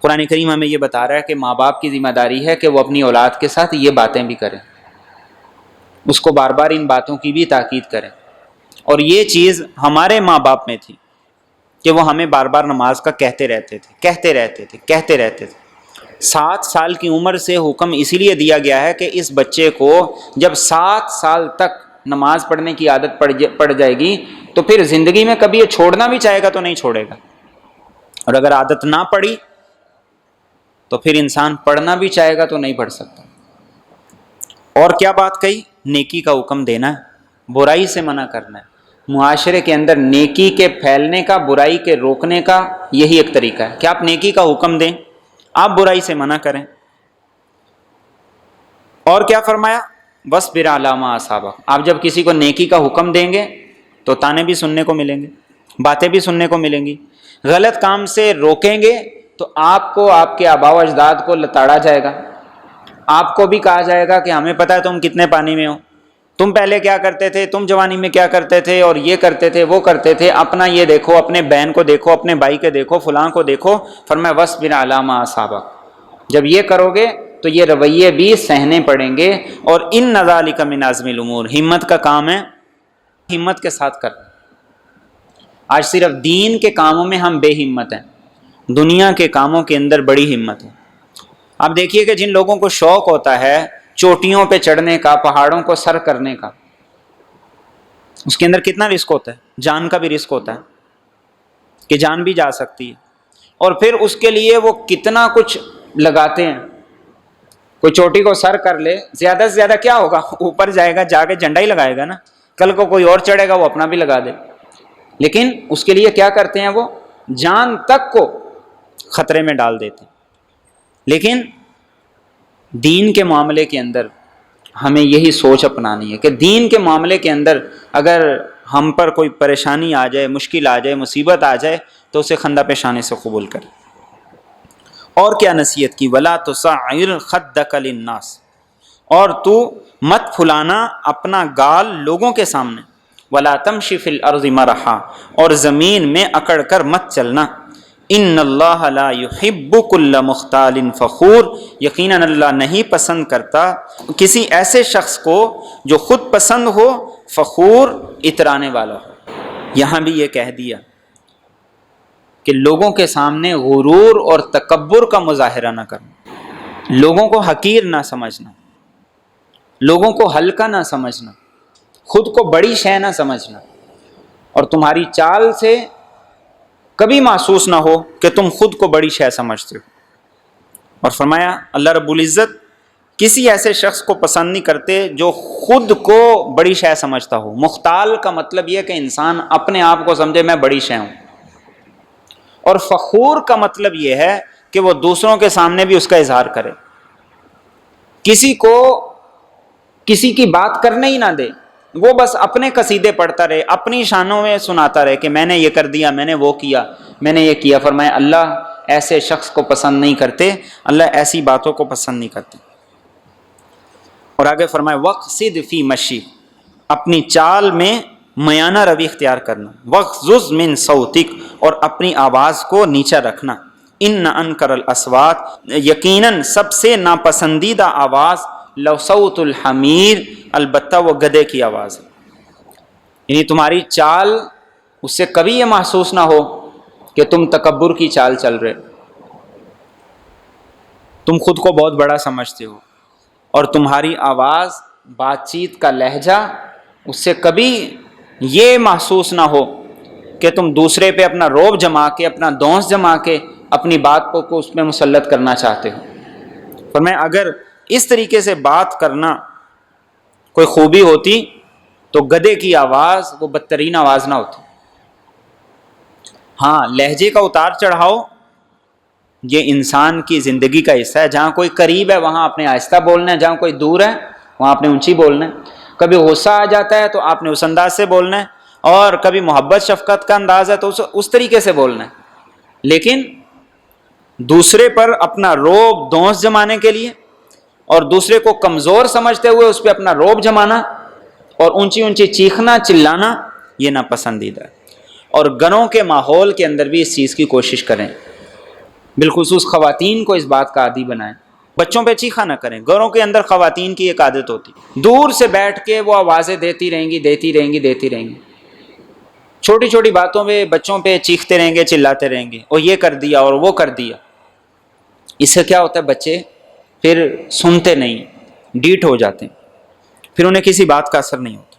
قرآن کریم ہمیں یہ بتا رہا ہے کہ ماں باپ کی ذمہ داری ہے کہ وہ اپنی اولاد کے ساتھ یہ باتیں بھی کریں، اس کو بار بار ان باتوں کی بھی تاکید کریں۔ اور یہ چیز ہمارے ماں باپ میں تھی کہ وہ ہمیں بار بار نماز کا کہتے رہتے تھے۔ 7 سال کی عمر سے حکم اسی لیے دیا گیا ہے کہ اس بچے کو جب 7 سال تک نماز پڑھنے کی عادت پڑ جائے گی تو پھر زندگی میں کبھی یہ چھوڑنا بھی چاہے گا تو نہیں چھوڑے گا، اور اگر عادت نہ پڑی تو پھر انسان پڑھنا بھی چاہے گا تو نہیں پڑھ سکتا۔ اور کیا بات کہی؟ نیکی کا حکم دینا ہے، برائی سے منع کرنا ہے۔ معاشرے کے اندر نیکی کے پھیلنے کا، برائی کے روکنے کا یہی ایک طریقہ ہے کہ آپ نیکی کا حکم دیں، آپ برائی سے منع کریں۔ اور کیا فرمایا؟ وَاصْبِرْ عَلَىٰ مَا أَصَابَكَ، آپ جب کسی کو نیکی کا حکم دیں گے تو تانے بھی سننے کو ملیں گے، باتیں بھی سننے کو ملیں گی۔ غلط کام سے روکیں گے تو آپ کو، آپ کے آباء و اجداد کو لتاڑا جائے گا، آپ کو بھی کہا جائے گا کہ ہمیں پتہ ہے تم کتنے پانی میں ہو، تم پہلے کیا کرتے تھے، تم جوانی میں کیا کرتے تھے، اور یہ کرتے تھے وہ کرتے تھے، اپنا یہ دیکھو، اپنے بہن کو دیکھو، اپنے بھائی کے دیکھو، فلاں کو دیکھو۔ فرمایا وَاصْبِرْ عَلَىٰ مَا أَصَابَكَ، جب یہ کرو گے تو یہ رویے بھی سہنے پڑیں گے۔ اور ان ذالک من عزم الامور، ہمت کا کام ہے، ہمت کے ساتھ کر۔ آج صرف دین کے کاموں میں ہم بے ہمت ہیں، دنیا کے کاموں کے اندر بڑی ہمت ہے۔ آپ دیکھیے کہ جن لوگوں کو شوق ہوتا ہے چوٹیوں پہ چڑھنے کا، پہاڑوں کو سر کرنے کا، اس کے اندر کتنا رسک ہوتا ہے، جان کا بھی رسک ہوتا ہے کہ جان بھی جا سکتی ہے، اور پھر اس کے لیے وہ کتنا کچھ لگاتے ہیں۔ کوئی چوٹی کو سر کر لے، زیادہ سے زیادہ کیا ہوگا، اوپر جائے گا، جا کے جھنڈا ہی لگائے گا نا، کل کو کوئی اور چڑھے گا وہ اپنا بھی لگا دے، لیکن اس کے لیے کیا کرتے ہیں، وہ جان تک کو خطرے میں ڈال دیتے ہیں۔ لیکن دین کے معاملے کے اندر ہمیں یہی سوچ اپنانی ہے کہ دین کے معاملے کے اندر اگر ہم پر کوئی پریشانی آ جائے، مشکل آ جائے، مصیبت آ جائے تو اسے خندہ پیشانی سے قبول کرے۔ اور کیا نصیحت کی؟ وَلَا تُصَعِّرْ خَدَّكَ لِلنَّاسِ، اور تو مت پھلانا اپنا گال لوگوں کے سامنے، وَلَا تَمْشِ فِي الْأَرْضِ مَرَحًا، اور زمین میں اکڑ کر مت چلنا۔ ان اللہ لا يحب كل مختال فخور، یقیناً اللہ نہیں پسند کرتا کسی ایسے شخص کو جو خود پسند ہو، فخور، اترانے والا ہو۔ یہاں بھی یہ کہہ دیا کہ لوگوں کے سامنے غرور اور تکبر کا مظاہرہ نہ کرنا، لوگوں کو حقیر نہ سمجھنا، لوگوں کو ہلکا نہ سمجھنا، خود کو بڑی شے نہ سمجھنا، اور تمہاری چال سے کبھی محسوس نہ ہو کہ تم خود کو بڑی شے سمجھتے ہو۔ اور فرمایا اللہ رب العزت کسی ایسے شخص کو پسند نہیں کرتے جو خود کو بڑی شے سمجھتا ہو۔ مختال کا مطلب یہ کہ انسان اپنے آپ کو سمجھے میں بڑی شے ہوں، اور فخور کا مطلب یہ ہے کہ وہ دوسروں کے سامنے بھی اس کا اظہار کرے، کسی کو کسی کی بات کرنے ہی نہ دے، وہ بس اپنے قصیدے پڑھتا رہے، اپنی شانوں میں سناتا رہے کہ میں نے یہ کر دیا، میں نے وہ کیا، میں نے یہ کیا۔ فرمایا اللہ ایسے شخص کو پسند نہیں کرتے، اللہ ایسی باتوں کو پسند نہیں کرتے۔ اور آگے فرمایا وَقْصِدْ فِي مَشِّک، اپنی چال میں میانہ روی اختیار کرنا، وَغْضُضْ مِنْ صَوْتِک، اور اپنی آواز کو نیچا رکھنا، ان انکر الاصوات، یقیناً سب سے ناپسندیدہ آواز لصوت الحمیر، البتہ وہ گدھے کی آواز ہے۔ یعنی تمہاری چال اس سے کبھی یہ محسوس نہ ہو کہ تم تکبر کی چال چل رہے، تم خود کو بہت بڑا سمجھتے ہو، اور تمہاری آواز، بات چیت کا لہجہ اس سے کبھی یہ محسوس نہ ہو کہ تم دوسرے پہ اپنا رعب جما کے، اپنا دونس جما کے اپنی بات کو اس میں مسلط کرنا چاہتے ہو۔ فرمایا اگر اس طریقے سے بات کرنا کوئی خوبی ہوتی تو گدھے کی آواز وہ بدترین آواز نہ ہوتی۔ ہاں، لہجے کا اتار چڑھاؤ یہ انسان کی زندگی کا حصہ ہے۔ جہاں کوئی قریب ہے وہاں آپ نے آہستہ بولنا ہے، جہاں کوئی دور ہے وہاں آپ نے اونچی بولنا ہے۔ کبھی غصہ آ جاتا ہے تو آپ نے اس انداز سے بولنا ہے، اور کبھی محبت شفقت کا انداز ہے تو اس طریقے سے بولنا ہے۔ لیکن دوسرے پر اپنا رعب دونس جمانے کے لیے اور دوسرے کو کمزور سمجھتے ہوئے اس پہ اپنا رعب جمانا اور اونچی اونچی چیخنا چلانا، یہ ناپسندیدہ ہے۔ اور گھروں کے ماحول کے اندر بھی اس چیز کی کوشش کریں، بالخصوص خواتین کو اس بات کا عادی بنائیں۔ بچوں پہ چیخا نہ کریں، گھروں کے اندر خواتین کی ایک عادت ہوتی، دور سے بیٹھ کے وہ آوازیں دیتی رہیں گی، چھوٹی چھوٹی باتوں پہ بچوں پہ چیختے رہیں گے، چلاتے رہیں گے، اور یہ کر دیا اور وہ کر دیا۔ اس سے کیا ہوتا ہے، بچے پھر سنتے نہیں، ڈیٹ ہو جاتے ہیں، پھر انہیں کسی بات کا اثر نہیں ہوتا۔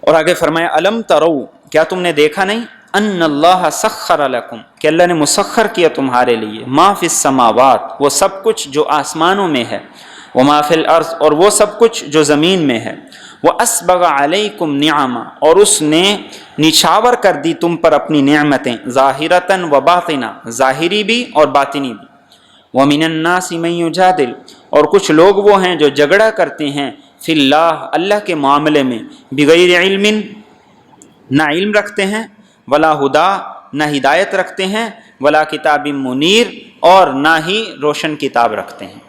اور آگے فرمایا الم ترو، کیا تم نے دیکھا نہیں، ان اللہ سخر لکم، کہ اللہ نے مسخر کیا تمہارے لیے، ما فی السماوات، وہ سب کچھ جو آسمانوں میں ہے، وما فی الارض، اور وہ سب کچھ جو زمین میں ہے، واسبغ علیکم نعما، اور اس نے نچھاور کر دی تم پر اپنی نعمتیں، ظاہرتاً و باطنہ، ظاہری بھی اور باطنی بھی، ومن الناس من یجادل، اور کچھ لوگ وہ ہیں جو جھگڑا کرتے ہیں، فی اللہ، اللہ کے معاملے میں، بغیر علم، نہ علم رکھتے ہیں، ولا ہدا، نہ ہدایت رکھتے ہیں، ولا کتاب منیر، اور نہ ہی روشن کتاب رکھتے ہیں۔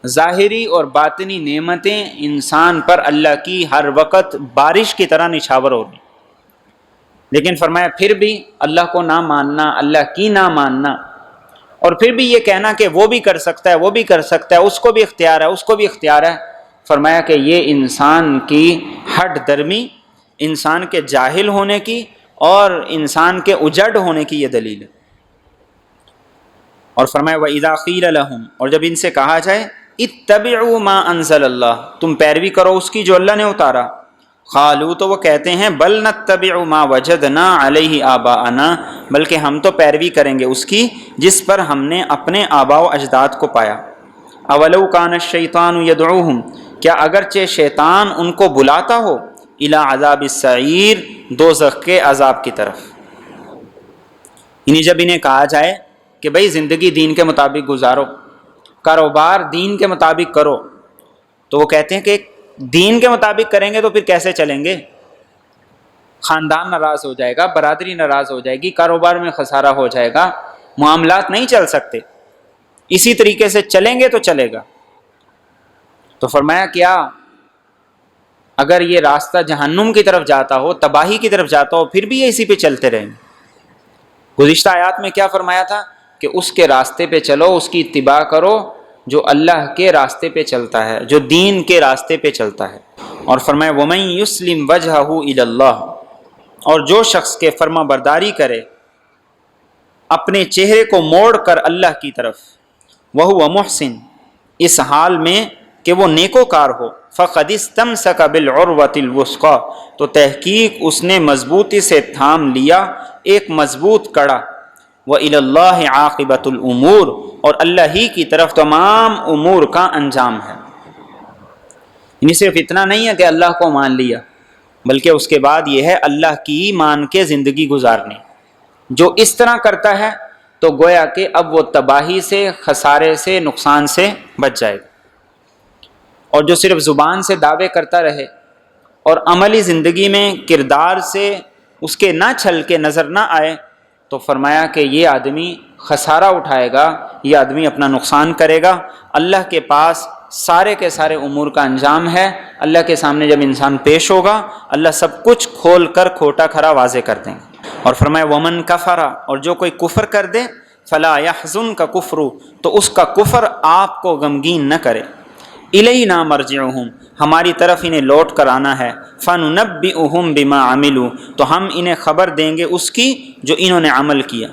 ظاہری اور باطنی نعمتیں انسان پر اللہ کی ہر وقت بارش کی طرح نچھاور ہو رہی، لیکن فرمایا پھر بھی اللہ کو نہ ماننا، اللہ کی نہ ماننا، اور پھر بھی یہ کہنا کہ وہ بھی کر سکتا ہے، وہ بھی کر سکتا ہے، اس کو بھی اختیار ہے، اس کو بھی اختیار ہے۔ فرمایا کہ یہ انسان کی ہٹ درمی، انسان کے جاہل ہونے کی اور انسان کے اجڑ ہونے کی یہ دلیل ہے۔ اور فرمایا وَإِذَا قِيلَ لَهُمْ، اور جب ان سے کہا جائے اتبعوا ما انزل اللہ، تم پیروی کرو اس کی جو اللہ نے اتارا، قالوا، تو وہ کہتے ہیں بل نتبع ما وجدنا علیہ آباءنا، بلکہ ہم تو پیروی کریں گے اس کی جس پر ہم نے اپنے آباء و اجداد کو پایا۔ اولو کان الشیطان یدعوہم، کیا اگرچہ شیطان ان کو بلاتا ہو، الی عذاب السعیر، دوزخ کے عذاب کی طرف۔ یعنی جب انہیں کہا جائے کہ بھئی زندگی دین کے مطابق گزارو، کاروبار دین کے مطابق کرو، تو وہ کہتے ہیں کہ دین کے مطابق کریں گے تو پھر کیسے چلیں گے؟ خاندان ناراض ہو جائے گا، برادری ناراض ہو جائے گی، کاروبار میں خسارہ ہو جائے گا، معاملات نہیں چل سکتے، اسی طریقے سے چلیں گے تو چلے گا۔ تو فرمایا کیا اگر یہ راستہ جہنم کی طرف جاتا ہو، تباہی کی طرف جاتا ہو، پھر بھی یہ اسی پہ چلتے رہیں گے؟ گزشتہ آیات میں کیا فرمایا تھا کہ اس کے راستے پہ چلو، اس کی اتباع کرو جو اللہ کے راستے پہ چلتا ہے، جو دین کے راستے پہ چلتا ہے۔ اور فرمایا وَمَن يُسْلِمْ وَجْهَهُ إِلَى اللَّهِ، اور جو شخص کے فرما برداری کرے اپنے چہرے کو موڑ کر اللہ کی طرف، وَهُوَ مُحْسِن، اس حال میں کہ وہ نیکوکار ہو، فَقَدِ اسْتَمْسَكَ بِالْعُرْوَةِ الْوُثْقَىٰ، تو تحقیق اس نے مضبوطی سے تھام لیا ایک مضبوط کڑا، وَإِلَى اللَّهِ عَاقِبَةُ الْأُمُورِ، اور اللہ ہی کی طرف تمام امور کا انجام ہے۔ یعنی صرف اتنا نہیں ہے کہ اللہ کو مان لیا، بلکہ اس کے بعد یہ ہے اللہ کی مان کے زندگی گزارنی۔ جو اس طرح کرتا ہے تو گویا کہ اب وہ تباہی سے، خسارے سے، نقصان سے بچ جائے گا۔ اور جو صرف زبان سے دعوے کرتا رہے اور عملی زندگی میں کردار سے اس کے نہ چھل کے نظر نہ آئے، تو فرمایا کہ یہ آدمی خسارہ اٹھائے گا، یہ آدمی اپنا نقصان کرے گا۔ اللہ کے پاس سارے کے سارے امور کا انجام ہے۔ اللہ کے سامنے جب انسان پیش ہوگا، اللہ سب کچھ کھول کر کھوٹا کھرا واضح کر دیں گے۔ اور فرمایا ومن کفرا، اور جو کوئی کفر کر دے، فلا یحزنک کفرو، تو اس کا کفر آپ کو غمگین نہ کرے، الینا مرجعہم، ہماری طرف انہیں لوٹ کر آنا ہے، فننبئہم بما عملوا، تو ہم انہیں خبر دیں گے اس کی جو انہوں نے عمل کیا،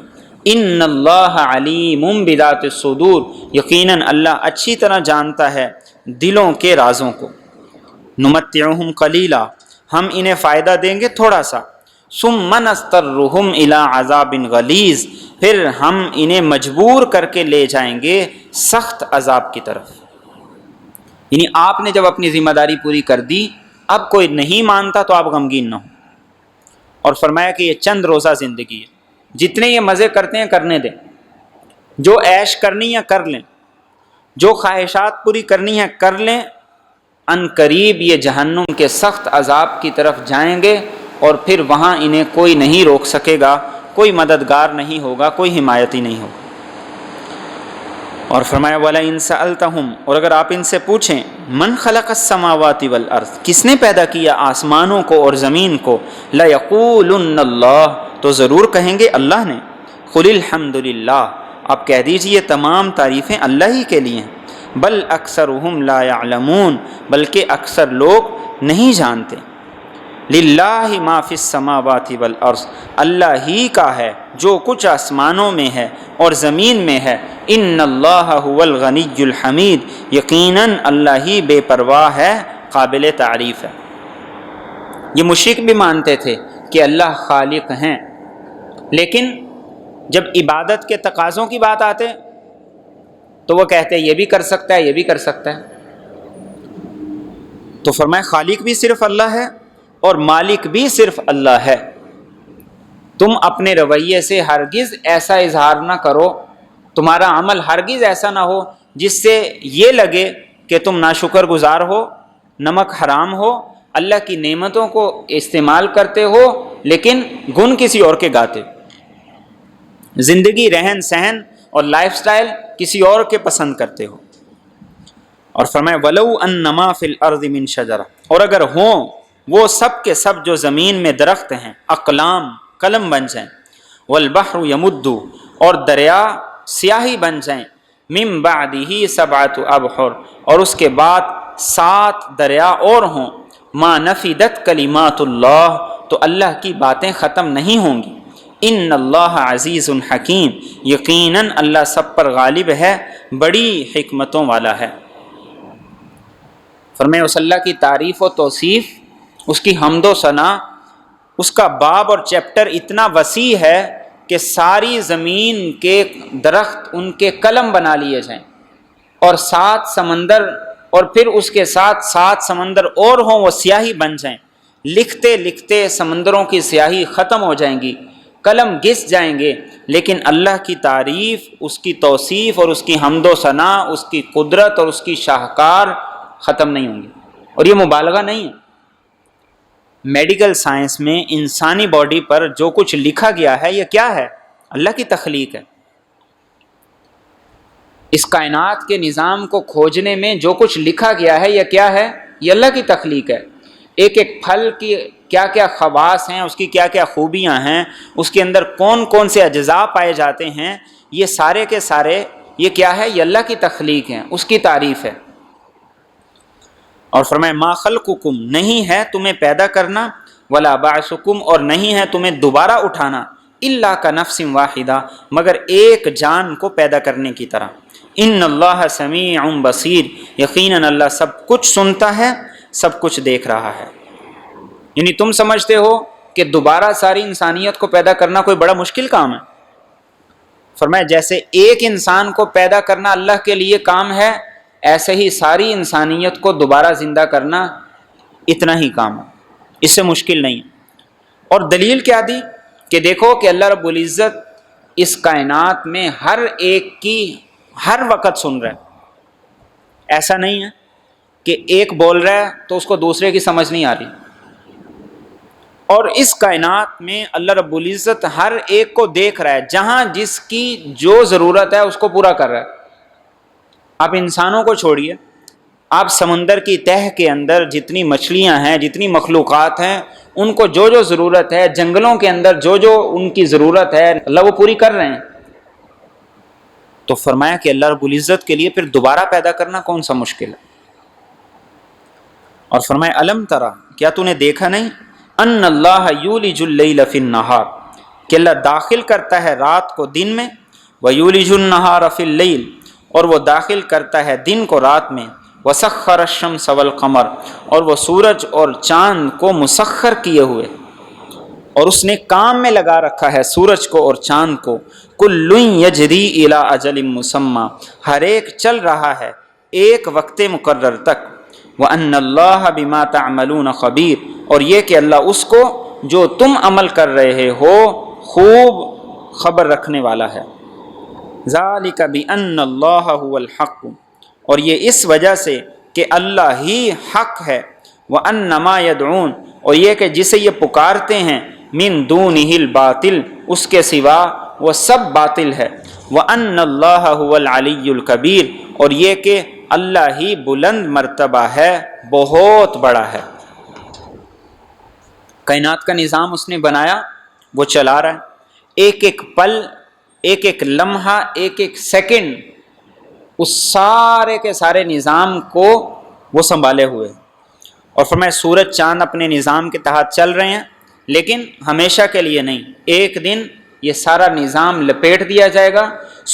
ان اللہ علیم بذات الصدور، یقیناً اللہ اچھی طرح جانتا ہے دلوں کے رازوں کو، نمتعہم قلیلا، ہم انہیں فائدہ دیں گے تھوڑا سا، ثم نضطرہم الی عذاب غلیظ، پھر ہم انہیں مجبور کر کے لے جائیں گے سخت عذاب کی طرف۔ یعنی آپ نے جب اپنی ذمہ داری پوری کر دی، اب کوئی نہیں مانتا تو آپ غمگین نہ ہوں، اور فرمایا کہ یہ چند روزہ زندگی ہے، جتنے یہ مزے کرتے ہیں کرنے دیں، جو عیش کرنی ہے کر لیں، جو خواہشات پوری کرنی ہے کر لیں، ان قریب یہ جہنم کے سخت عذاب کی طرف جائیں گے، اور پھر وہاں انہیں کوئی نہیں روک سکے گا، کوئی مددگار نہیں ہوگا، کوئی حمایتی نہیں ہوگا۔ اور فرمایا وَلَئِن سَأَلْتَهُمْ، اور اگر آپ ان سے پوچھیں من خلق السماوات والارض، کس نے پیدا کیا آسمانوں کو اور زمین کو، لَيَقُولُنَّ اللَّهُ، تو ضرور کہیں گے اللہ نے، قُلِ الْحَمْدُ لِلَّهِ، آپ کہہ دیجئے تمام تعریفیں اللہ ہی کے لیے ہیں، بل اکثرهم لا يعلمون، بلکہ اکثر لوگ نہیں جانتے، للہ ما فی السماوات والارض، اللہ ہی کا ہے جو کچھ آسمانوں میں ہے اور زمین میں ہے، ان اللہ هو الغنی الحمید، یقیناً اللہ ہی بے پرواہ ہے، قابل تعریف ہے۔ یہ مشرک بھی مانتے تھے کہ اللہ خالق ہیں، لیکن جب عبادت کے تقاضوں کی بات آتے تو وہ کہتے یہ بھی کر سکتا ہے، یہ بھی کر سکتا ہے۔ تو فرمایا خالق بھی صرف اللہ ہے اور مالک بھی صرف اللہ ہے، تم اپنے رویے سے ہرگز ایسا اظہار نہ کرو، تمہارا عمل ہرگز ایسا نہ ہو جس سے یہ لگے کہ تم ناشکر گزار ہو، نمک حرام ہو، اللہ کی نعمتوں کو استعمال کرتے ہو لیکن گن کسی اور کے گاتے ہو، زندگی رہن سہن اور لائف سٹائل کسی اور کے پسند کرتے ہو۔ اور فرمایا وَلَوْ أَنَّمَا فِي الْأَرْضِ مِنْ شَجَرَةٍ، اور اگر ہوں وہ سب کے سب جو زمین میں درخت ہیں، اقلام قلم بن جائیں، والبحر یمد، اور دریا سیاہی بن جائیں، من بعدہ سبعۃ ابحر، اور اس کے بعد 7 دریا اور ہوں، ما نفدت کلمات اللہ، تو اللہ کی باتیں ختم نہیں ہوں گی، ان اللہ عزیز حکیم، یقیناً اللہ سب پر غالب ہے، بڑی حکمتوں والا ہے۔ فرمایا اس اللہ کی تعریف و توصیف، اس کی حمد و ثنا، اس کا باب اور چیپٹر اتنا وسیع ہے کہ ساری زمین کے درخت ان کے قلم بنا لیے جائیں، اور 7 سمندر، اور پھر اس کے ساتھ 7 سمندر اور ہوں وہ سیاہی بن جائیں، لکھتے لکھتے سمندروں کی سیاہی ختم ہو جائیں گی، قلم گھس جائیں گے، لیکن اللہ کی تعریف، اس کی توصیف اور اس کی حمد و ثنا، اس کی قدرت اور اس کی شاہکار ختم نہیں ہوں گی۔ اور یہ مبالغہ نہیں ہے، میڈیکل سائنس میں انسانی باڈی پر جو کچھ لکھا گیا ہے یہ کیا ہے؟ اللہ کی تخلیق ہے۔ اس کائنات کے نظام کو کھوجنے میں جو کچھ لکھا گیا ہے یہ کیا ہے؟ یہ اللہ کی تخلیق ہے۔ ایک ایک پھل کی کیا کیا خواص ہیں، اس کی کیا کیا خوبیاں ہیں، اس کے اندر کون کون سے اجزاء پائے جاتے ہیں، یہ سارے کے سارے یہ کیا ہے؟ یہ اللہ کی تخلیق ہیں، اس کی تعریف ہے۔ اور فرمایا ما خلقکم، نہیں ہے تمہیں پیدا کرنا، ولا بعثکم، اور نہیں ہے تمہیں دوبارہ اٹھانا، الا کنفس واحدہ، مگر ایک جان کو پیدا کرنے کی طرح، ان اللہ سمیع بصیر، یقیناً اللہ سب کچھ سنتا ہے، سب کچھ دیکھ رہا ہے۔ یعنی تم سمجھتے ہو کہ دوبارہ ساری انسانیت کو پیدا کرنا کوئی بڑا مشکل کام ہے؟ فرمایا جیسے ایک انسان کو پیدا کرنا اللہ کے لیے کام ہے، ایسے ہی ساری انسانیت کو دوبارہ زندہ کرنا اتنا ہی کام ہے، اس سے مشکل نہیں ہے۔ اور دلیل کیا دی؟ کہ دیکھو کہ اللہ رب العزت اس کائنات میں ہر ایک کی ہر وقت سن رہا ہے، ایسا نہیں ہے کہ ایک بول رہا ہے تو اس کو دوسرے کی سمجھ نہیں آ رہی، اور اس کائنات میں اللہ رب العزت ہر ایک کو دیکھ رہا ہے، جہاں جس کی جو ضرورت ہے اس کو پورا کر رہا ہے۔ آپ انسانوں کو چھوڑیے، آپ سمندر کی تہہ کے اندر جتنی مچھلیاں ہیں، جتنی مخلوقات ہیں، ان کو جو جو ضرورت ہے، جنگلوں کے اندر جو جو ان کی ضرورت ہے اللہ وہ پوری کر رہے ہیں۔ تو فرمایا کہ اللہ رب العزت کے لیے پھر دوبارہ پیدا کرنا کون سا مشکل ہے۔ اور فرمایا الم ترا، کیا تو نے دیکھا نہیں، ان اللہ یولج اللیل فی النہار، کہ اللہ داخل کرتا ہے رات کو دن میں، ویولج النہار فی اللیل، اور وہ داخل کرتا ہے دن کو رات میں، وسخر الشمس والقمر، اور وہ سورج اور چاند کو مسخر کیے ہوئے، اور اس نے کام میں لگا رکھا ہے سورج کو اور چاند کو، کل یجری الی اجل مسمى، ہر ایک چل رہا ہے ایک وقت مقرر تک، وَأَنَّ اللَّهَ بِمَا تَعْمَلُونَ خَبِيرٌ، اور یہ کہ اللہ اس کو جو تم عمل کر رہے ہو خوب خبر رکھنے والا ہے۔ ذَلِكَ بِأَنَّ اللَّهَ هُوَ الْحَقُّ، اور یہ اس وجہ سے کہ اللہ ہی حق ہے، وَأَنَّ مَا يَدْعُونَ، اور یہ کہ جسے یہ پکارتے ہیں، مِن دُونِهِ الْبَاطِلُ، اس کے سوا وہ سب باطل ہے، وَأَنَّ اللَّهَ هُوَ الْعَلِيُّ الْكَبِيرُ، اور یہ کہ اللہ ہی بلند مرتبہ ہے، بہت بڑا ہے۔ کائنات کا نظام اس نے بنایا، وہ چلا رہا ہے، ایک ایک پل، ایک ایک لمحہ، ایک ایک سیکنڈ، اس سارے کے سارے نظام کو وہ سنبھالے ہوئے۔ اور فرمایا سورج چاند اپنے نظام کے تحت چل رہے ہیں، لیکن ہمیشہ کے لیے نہیں، ایک دن یہ سارا نظام لپیٹ دیا جائے گا،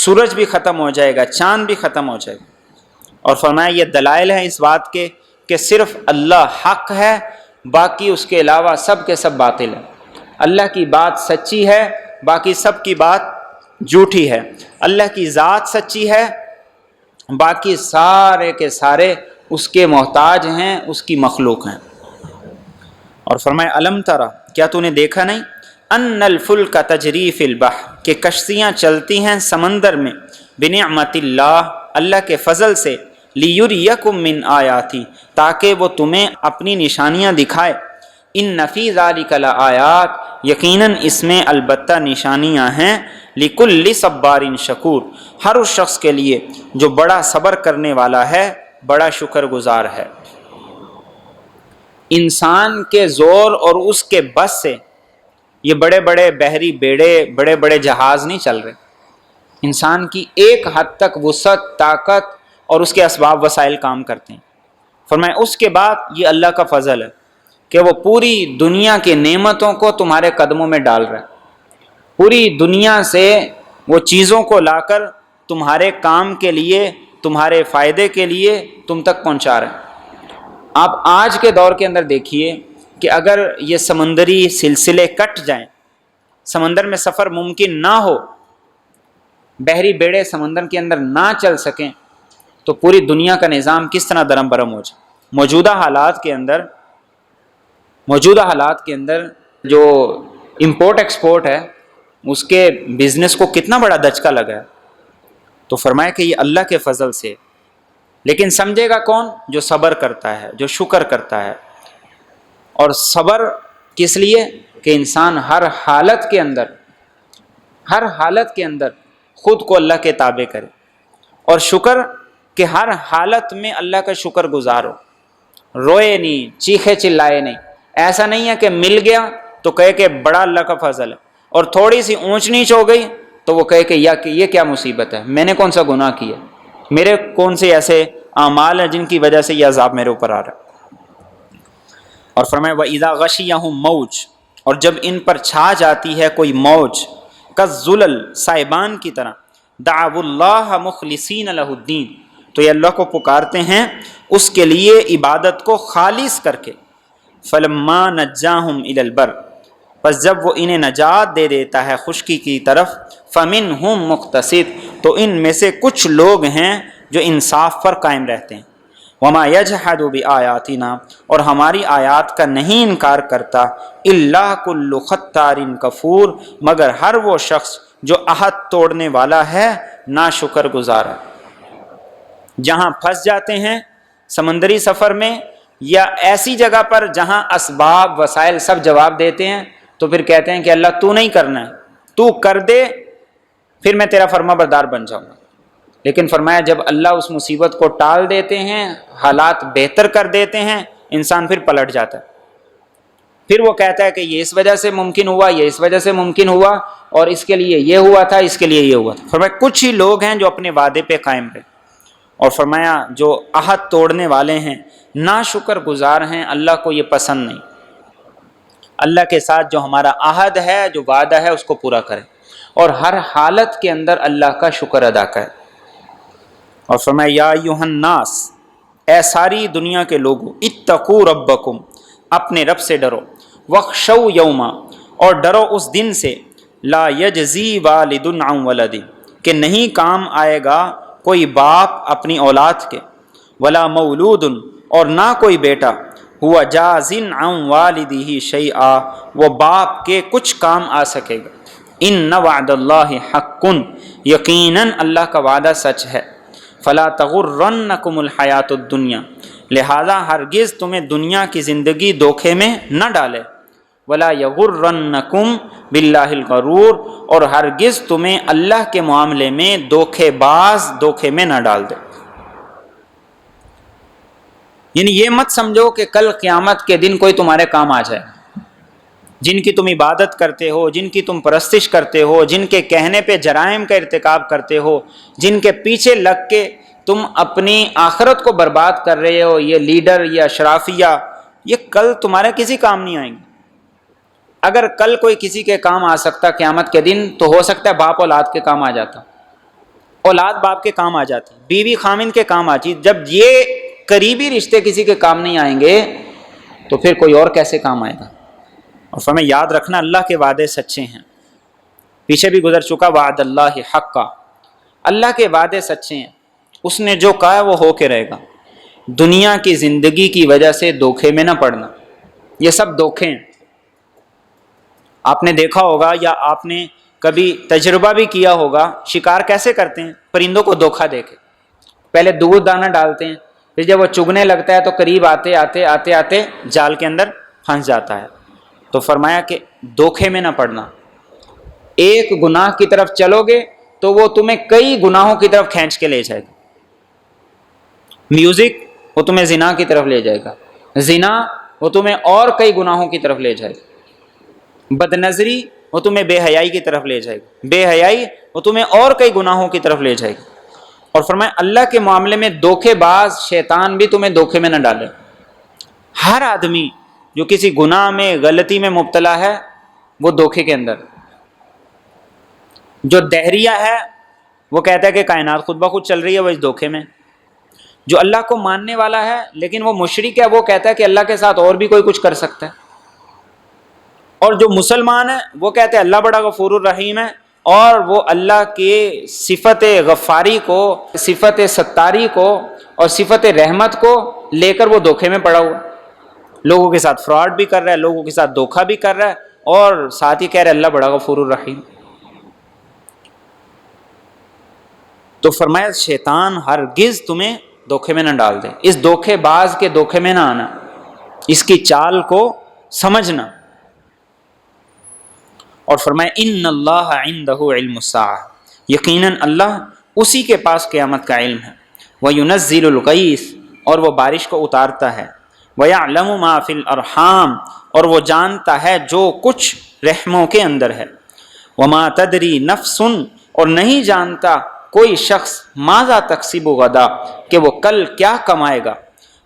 سورج بھی ختم ہو جائے گا، چاند بھی ختم ہو جائے گا۔ اور فرمایا یہ دلائل ہیں اس بات کے کہ صرف اللہ حق ہے، باقی اس کے علاوہ سب کے سب باطل ہیں۔ اللہ کی بات سچی ہے، باقی سب کی بات جھوٹی ہے۔ اللہ کی ذات سچی ہے، باقی سارے کے سارے اس کے محتاج ہیں، اس کی مخلوق ہیں۔ اور فرمایا الم ترا، کیا تو نے دیکھا نہیں، ان الفلک تجری فی البحر، کہ کشتیاں چلتی ہیں سمندر میں، بنعمت اللہ، اللہ کے فضل سے، لیریکم من آیاتی، تاکہ وہ تمہیں اپنی نشانیاں دکھائے، ان فی ذلک لآیات، یقیناً اس میں البتہ نشانیاں ہیں، لکل صبار شکور، ہر اس شخص کے لیے جو بڑا صبر کرنے والا ہے، بڑا شکر گزار ہے۔ انسان کے زور اور اس کے بس سے یہ بڑے بڑے بحری بیڑے، بڑے بڑے جہاز نہیں چل رہے۔ انسان کی ایک حد تک وسعت، طاقت اور اس کے اسباب وسائل کام کرتے ہیں۔ فرمایا اس کے بعد یہ اللہ کا فضل ہے کہ وہ پوری دنیا کی نعمتوں کو تمہارے قدموں میں ڈال رہا ہے، پوری دنیا سے وہ چیزوں کو لا کر تمہارے کام کے لیے، تمہارے فائدے کے لیے تم تک پہنچا رہا ہے۔ آپ آج کے دور کے اندر دیکھیے کہ اگر یہ سمندری سلسلے کٹ جائیں، سمندر میں سفر ممکن نہ ہو، بحری بیڑے سمندر کے اندر نہ چل سکیں، تو پوری دنیا کا نظام کس طرح درم برم ہو جائے۔ موجودہ حالات کے اندر جو امپورٹ ایکسپورٹ ہے، اس کے بزنس کو کتنا بڑا دھچکا لگا ہے۔ تو فرمایا کہ یہ اللہ کے فضل سے، لیکن سمجھے گا کون؟ جو صبر کرتا ہے، جو شکر کرتا ہے۔ اور صبر کس لیے؟ کہ انسان ہر حالت کے اندر خود کو اللہ کے تابع کرے، اور شکر کہ ہر حالت میں اللہ کا شکر گزار ہو، روئے نہیں، چیخے چلائے نہیں۔ ایسا نہیں ہے کہ مل گیا تو کہے کہ بڑا اللہ کا فضل ہے، اور تھوڑی سی اونچ نیچ ہو گئی تو وہ کہے کہ یہ کیا مصیبت ہے، میں نے کون سا گناہ کیا، میرے کون سے ایسے اعمال ہیں جن کی وجہ سے یہ عذاب میرے اوپر آ رہا ہے۔ اور فرمایا وَإِذَا غَشِيَهُم مَوْجٌ، اور جب ان پر چھا جاتی ہے کوئی موج، کالظلل، سائبان کی طرح، دعوا اللہ مخلصین لہ الدین، تو یہ اللہ کو پکارتے ہیں اس کے لیے عبادت کو خالص کر کے، فلما نجاہم الی البر، پس جب وہ انہیں نجات دے دیتا ہے خشکی کی طرف، فمنہم مقتصد، تو ان میں سے کچھ لوگ ہیں جو انصاف پر قائم رہتے ہیں، وما یجحد بآیاتنا، اور ہماری آیات کا نہیں انکار کرتا، الا کل ختار کفور، مگر ہر وہ شخص جو عہد توڑنے والا ہے، ناشکر گزار ہے۔ جہاں پھنس جاتے ہیں سمندری سفر میں، یا ایسی جگہ پر جہاں اسباب وسائل سب جواب دیتے ہیں، تو پھر کہتے ہیں کہ اللہ تو نہیں کرنا ہے، تو کر دے پھر میں تیرا فرما بردار بن جاؤں گا۔ لیکن فرمایا جب اللہ اس مصیبت کو ٹال دیتے ہیں، حالات بہتر کر دیتے ہیں، انسان پھر پلٹ جاتا ہے۔ پھر وہ کہتا ہے کہ یہ اس وجہ سے ممکن ہوا، یہ اس وجہ سے ممکن ہوا، اور اس کے لیے یہ ہوا تھا، اس کے لیے یہ ہوا تھا۔ فرمایا کچھ ہی لوگ ہیں جو اپنے وعدے پہ قائم رہے، اور فرمایا جو عہد توڑنے والے ہیں، ناشکر گزار ہیں، اللہ کو یہ پسند نہیں۔ اللہ کے ساتھ جو ہمارا عہد ہے، جو وعدہ ہے، اس کو پورا کریں اور ہر حالت کے اندر اللہ کا شکر ادا کریں۔ اور فرمایا یا ایھا الناس، اے ساری دنیا کے لوگوں، اتقوا ربکم، اپنے رب سے ڈرو، واخشوا یوما، اور ڈرو اس دن سے، لا یجزی والد عن ولد، کہ نہیں کام آئے گا کوئی باپ اپنی اولاد کے، ولا مولود، اور نہ کوئی بیٹا، ہوا جازن عن والدہ شیئا، وہ باپ کے کچھ کام آ سکے گا۔ ان وعد اللہ حق، یقیناً اللہ کا وعدہ سچ ہے۔ فلا تغرنکم الحیات الدنیا، لہذا ہرگز تمہیں دنیا کی زندگی دھوکے میں نہ ڈالے، ولا یغرنکم باللہ الغرور، اور ہرگز تمہیں اللہ کے معاملے میں دھوکے باز دھوکے میں نہ ڈال دے۔ یعنی یہ مت سمجھو کہ کل قیامت کے دن کوئی تمہارے کام آ جائے، جن کی تم عبادت کرتے ہو، جن کی تم پرستش کرتے ہو، جن کے کہنے پہ جرائم کا ارتکاب کرتے ہو، جن کے پیچھے لگ کے تم اپنی آخرت کو برباد کر رہے ہو، یہ لیڈر یا اشرافیہ، یہ کل تمہارے کسی کام نہیں آئیں گے۔ اگر کل کوئی کسی کے کام آ سکتا قیامت کے دن، تو ہو سکتا ہے باپ اولاد کے کام آ جاتا، اولاد باپ کے کام آ جاتی، بیوی خامند کے کام آتی۔ جب یہ قریبی رشتے کسی کے کام نہیں آئیں گے تو پھر کوئی اور کیسے کام آئے گا؟ اور ہمیں یاد رکھنا اللہ کے وعدے سچے ہیں، پیچھے بھی گزر چکا، وعد اللہ حقا، اللہ کے وعدے سچے ہیں، اس نے جو کہا ہے وہ ہو کے رہے گا۔ دنیا کی زندگی کی وجہ سے دھوکے میں نہ پڑنا، یہ سب دھوکے ہیں۔ آپ نے دیکھا ہوگا یا آپ نے کبھی تجربہ بھی کیا ہوگا، شکار کیسے کرتے ہیں؟ پرندوں کو دھوکہ دے کے پہلے دودھ دانہ ڈالتے ہیں، پھر جب وہ چگنے لگتا ہے تو قریب آتے آتے آتے آتے جال کے اندر پھنس جاتا ہے۔ تو فرمایا کہ دھوکے میں نہ پڑنا، ایک گناہ کی طرف چلو گے تو وہ تمہیں کئی گناہوں کی طرف کھینچ کے لے جائے گا۔ میوزک وہ تمہیں زنا کی طرف لے جائے گا، زنا وہ تمہیں اور کئی گناہوں کی طرف لے جائے گا، بدنظری وہ تمہیں بے حیائی کی طرف لے جائے گا، بے حیائی وہ تمہیں اور کئی گناہوں کی طرف لے جائے گا۔ اور فرمایا اللہ کے معاملے میں دھوکے باز شیطان بھی تمہیں دھوکے میں نہ ڈالے۔ ہر آدمی جو کسی گناہ میں غلطی میں مبتلا ہے وہ دھوکے کے اندر۔ جو دہریہ ہے وہ کہتا ہے کہ کائنات خود بخود چل رہی ہے، وہ اس دھوکے میں۔ جو اللہ کو ماننے والا ہے لیکن وہ مشرک ہے، وہ کہتا ہے کہ اللہ کے ساتھ اور بھی کوئی کچھ کر سکتا ہے۔ اور جو مسلمان ہے وہ کہتے ہیں اللہ بڑا غفور الرحیم ہے، اور وہ اللہ کی صفت غفاری کو، صفت ستاری کو اور صفت رحمت کو لے کر وہ دھوکے میں پڑا ہوا، لوگوں کے ساتھ فراڈ بھی کر رہا ہے، لوگوں کے ساتھ دھوکہ بھی کر رہا ہے، اور ساتھ ہی کہہ رہا ہے اللہ بڑا غفور الرحیم۔ تو فرمایا شیطان ہرگز تمہیں دھوکے میں نہ ڈال دے، اس دھوکے باز کے دھوکے میں نہ آنا، اس کی چال کو سمجھنا۔ اور فرمایا ان اللہ عندہ علم الساعہ، یقیناً اللہ اسی کے پاس قیامت کا علم ہے، وینزل الغیث، اور وہ بارش کو اتارتا ہے، ویعلم ما فی الارحام، اور وہ جانتا ہے جو کچھ رحموں کے اندر ہے، وما تدری نفس، اور نہیں جانتا کوئی شخص ماذا تکسب غدا، کہ وہ کل کیا کمائے گا،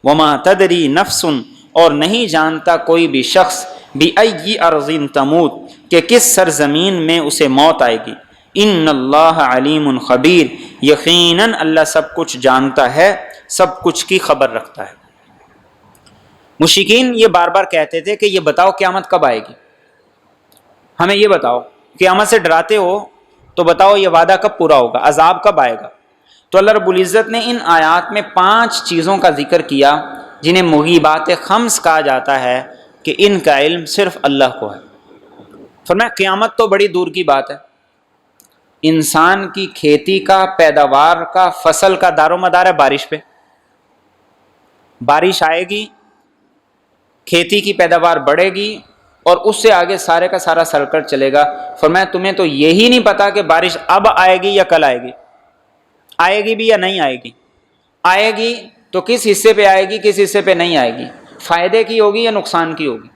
وما تدری نفس، اور نہیں جانتا کوئی بھی شخص بِأَيِّ أَرْضٍ تَمُوتُ، کہ کس سرزمین میں اسے موت آئے گی، ان اللہ علیم خبیر، یقیناً اللہ سب کچھ جانتا ہے، سب کچھ کی خبر رکھتا ہے۔ مشرکین یہ بار بار کہتے تھے کہ یہ بتاؤ قیامت کب آئے گی، ہمیں یہ بتاؤ، قیامت سے ڈراتے ہو تو بتاؤ یہ وعدہ کب پورا ہوگا، عذاب کب آئے گا۔ تو اللہ رب العزت نے ان آیات میں 5 چیزوں کا ذکر کیا جنہیں مغیبات خمس کہا جاتا ہے، کہ ان کا علم صرف اللہ کو ہے۔ فرمایا قیامت تو بڑی دور کی بات ہے، انسان کی کھیتی کا، پیداوار کا، فصل کا دار و مدار ہے بارش پہ۔ بارش آئے گی، کھیتی کی پیداوار بڑھے گی، اور اس سے آگے سارے کا سارا سرکل چلے گا۔ فرمایا تمہیں تو یہی نہیں پتا کہ بارش اب آئے گی یا کل آئے گی، آئے گی بھی یا نہیں آئے گی، آئے گی تو کس حصے پہ آئے گی، کس حصے پہ نہیں آئے گی، فائدے کی ہوگی یا نقصان کی ہوگی۔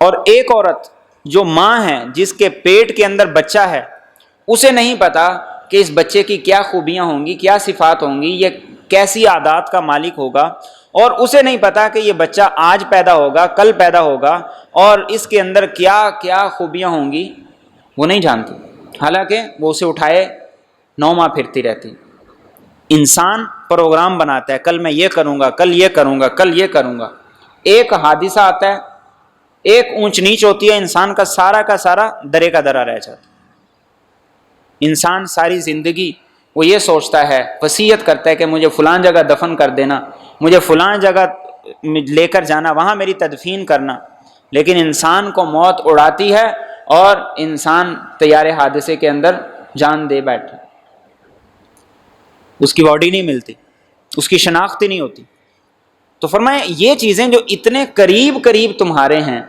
اور ایک عورت جو ماں ہے جس کے پیٹ کے اندر بچہ ہے، اسے نہیں پتا کہ اس بچے کی کیا خوبیاں ہوں گی، کیا صفات ہوں گی، یہ کیسی عادات کا مالک ہوگا، اور اسے نہیں پتا کہ یہ بچہ آج پیدا ہوگا، کل پیدا ہوگا، اور اس کے اندر کیا کیا خوبیاں ہوں گی، وہ نہیں جانتی، حالانکہ وہ اسے اٹھائے 9 ماہ پھرتی رہتی۔ انسان پروگرام بناتا ہے، کل میں یہ کروں گا، کل یہ کروں گا، کل یہ کروں گا، ایک حادثہ آتا ہے، ایک اونچ نیچ ہوتی ہے، انسان کا سارا درے کا درا رہ جاتا ہے۔ انسان ساری زندگی وہ یہ سوچتا ہے، وصیت کرتا ہے کہ مجھے فلاں جگہ دفن کر دینا، مجھے فلاں جگہ لے کر جانا، وہاں میری تدفین کرنا، لیکن انسان کو موت اڑاتی ہے اور انسان طیارے حادثے کے اندر جان دے بیٹھا، اس کی باڈی نہیں ملتی، اس کی شناخت ہی نہیں ہوتی۔ تو فرمایا یہ چیزیں جو اتنے قریب تمہارے ہیں،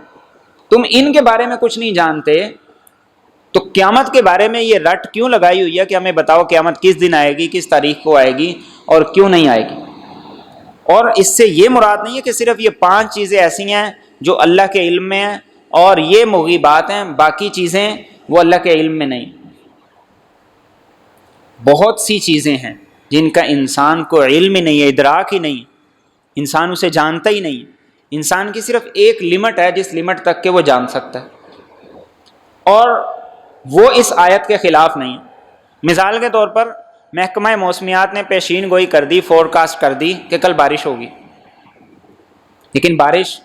تم ان کے بارے میں کچھ نہیں جانتے، تو قیامت کے بارے میں یہ رٹ کیوں لگائی ہوئی ہے کہ ہمیں بتاؤ قیامت کس دن آئے گی، کس تاریخ کو آئے گی اور کیوں نہیں آئے گی۔ اور اس سے یہ مراد نہیں ہے کہ صرف یہ 5 چیزیں ایسی ہیں جو اللہ کے علم میں ہیں اور یہ مغیبات ہیں، باقی چیزیں وہ اللہ کے علم میں نہیں۔ بہت سی چیزیں ہیں جن کا انسان کو علم ہی نہیں ہے، ادراک ہی نہیں، انسان اسے جانتا ہی نہیں۔ انسان کی صرف ایک لمٹ ہے جس لمٹ تک کہ وہ جان سکتا ہے، اور وہ اس آیت کے خلاف نہیں ہے۔ مثال کے طور پر محکمہ موسمیات نے پیشین گوئی کر دی، فور کاسٹ کر دی کہ کل بارش ہوگی، لیکن بارش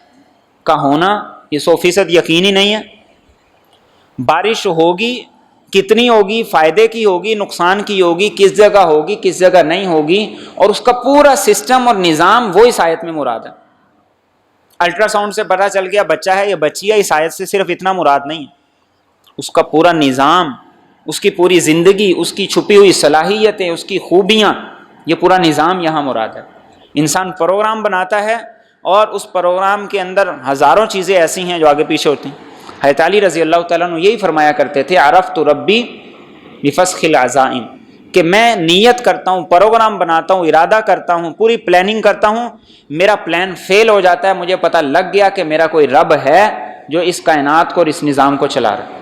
کا ہونا یہ 100% یقینی نہیں ہے۔ بارش ہوگی، کتنی ہوگی، فائدے کی ہوگی، نقصان کی ہوگی، کس جگہ ہوگی، کس جگہ نہیں ہوگی، اور اس کا پورا سسٹم اور نظام وہ اس آیت میں مراد ہے۔ الٹرا ساؤنڈ سے پتہ چل گیا بچہ ہے یا بچی ہے، اس آیت سے صرف اتنا مراد نہیں ہے، اس کا پورا نظام، اس کی پوری زندگی، اس کی چھپی ہوئی صلاحیتیں، اس کی خوبیاں، یہ پورا نظام یہاں مراد ہے۔ انسان پروگرام بناتا ہے اور اس پروگرام کے اندر ہزاروں چیزیں ایسی ہیں جو آگے پیچھے ہوتی ہیں۔ حضرت علی رضی اللہ تعالیٰ عنہ یہی فرمایا کرتے تھے، عرفت ربی بفسخ العزائم، کہ میں نیت کرتا ہوں، پروگرام بناتا ہوں، ارادہ کرتا ہوں، پوری پلاننگ کرتا ہوں، میرا پلان فیل ہو جاتا ہے، مجھے پتہ لگ گیا کہ میرا کوئی رب ہے جو اس کائنات کو اور اس نظام کو چلا رہا ہے۔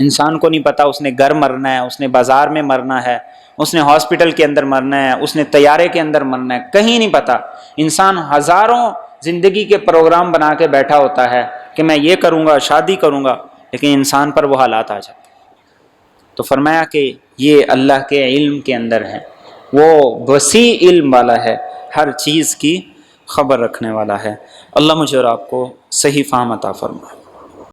انسان کو نہیں پتا اس نے گھر مرنا ہے، اس نے بازار میں مرنا ہے، اس نے ہاسپٹل کے اندر مرنا ہے، اس نے طیارے کے اندر مرنا ہے، کہیں نہیں پتا۔ انسان ہزاروں زندگی کے پروگرام بنا کے بیٹھا ہوتا ہے کہ میں یہ کروں گا، شادی کروں گا، لیکن انسان پر وہ حالات آ جاتے ہیں۔ تو فرمایا کہ یہ اللہ کے علم کے اندر ہے، وہ وسیع علم والا ہے، ہر چیز کی خبر رکھنے والا ہے۔ اللہ مجھے اور آپ کو صحیح فہم عطا فرمائے۔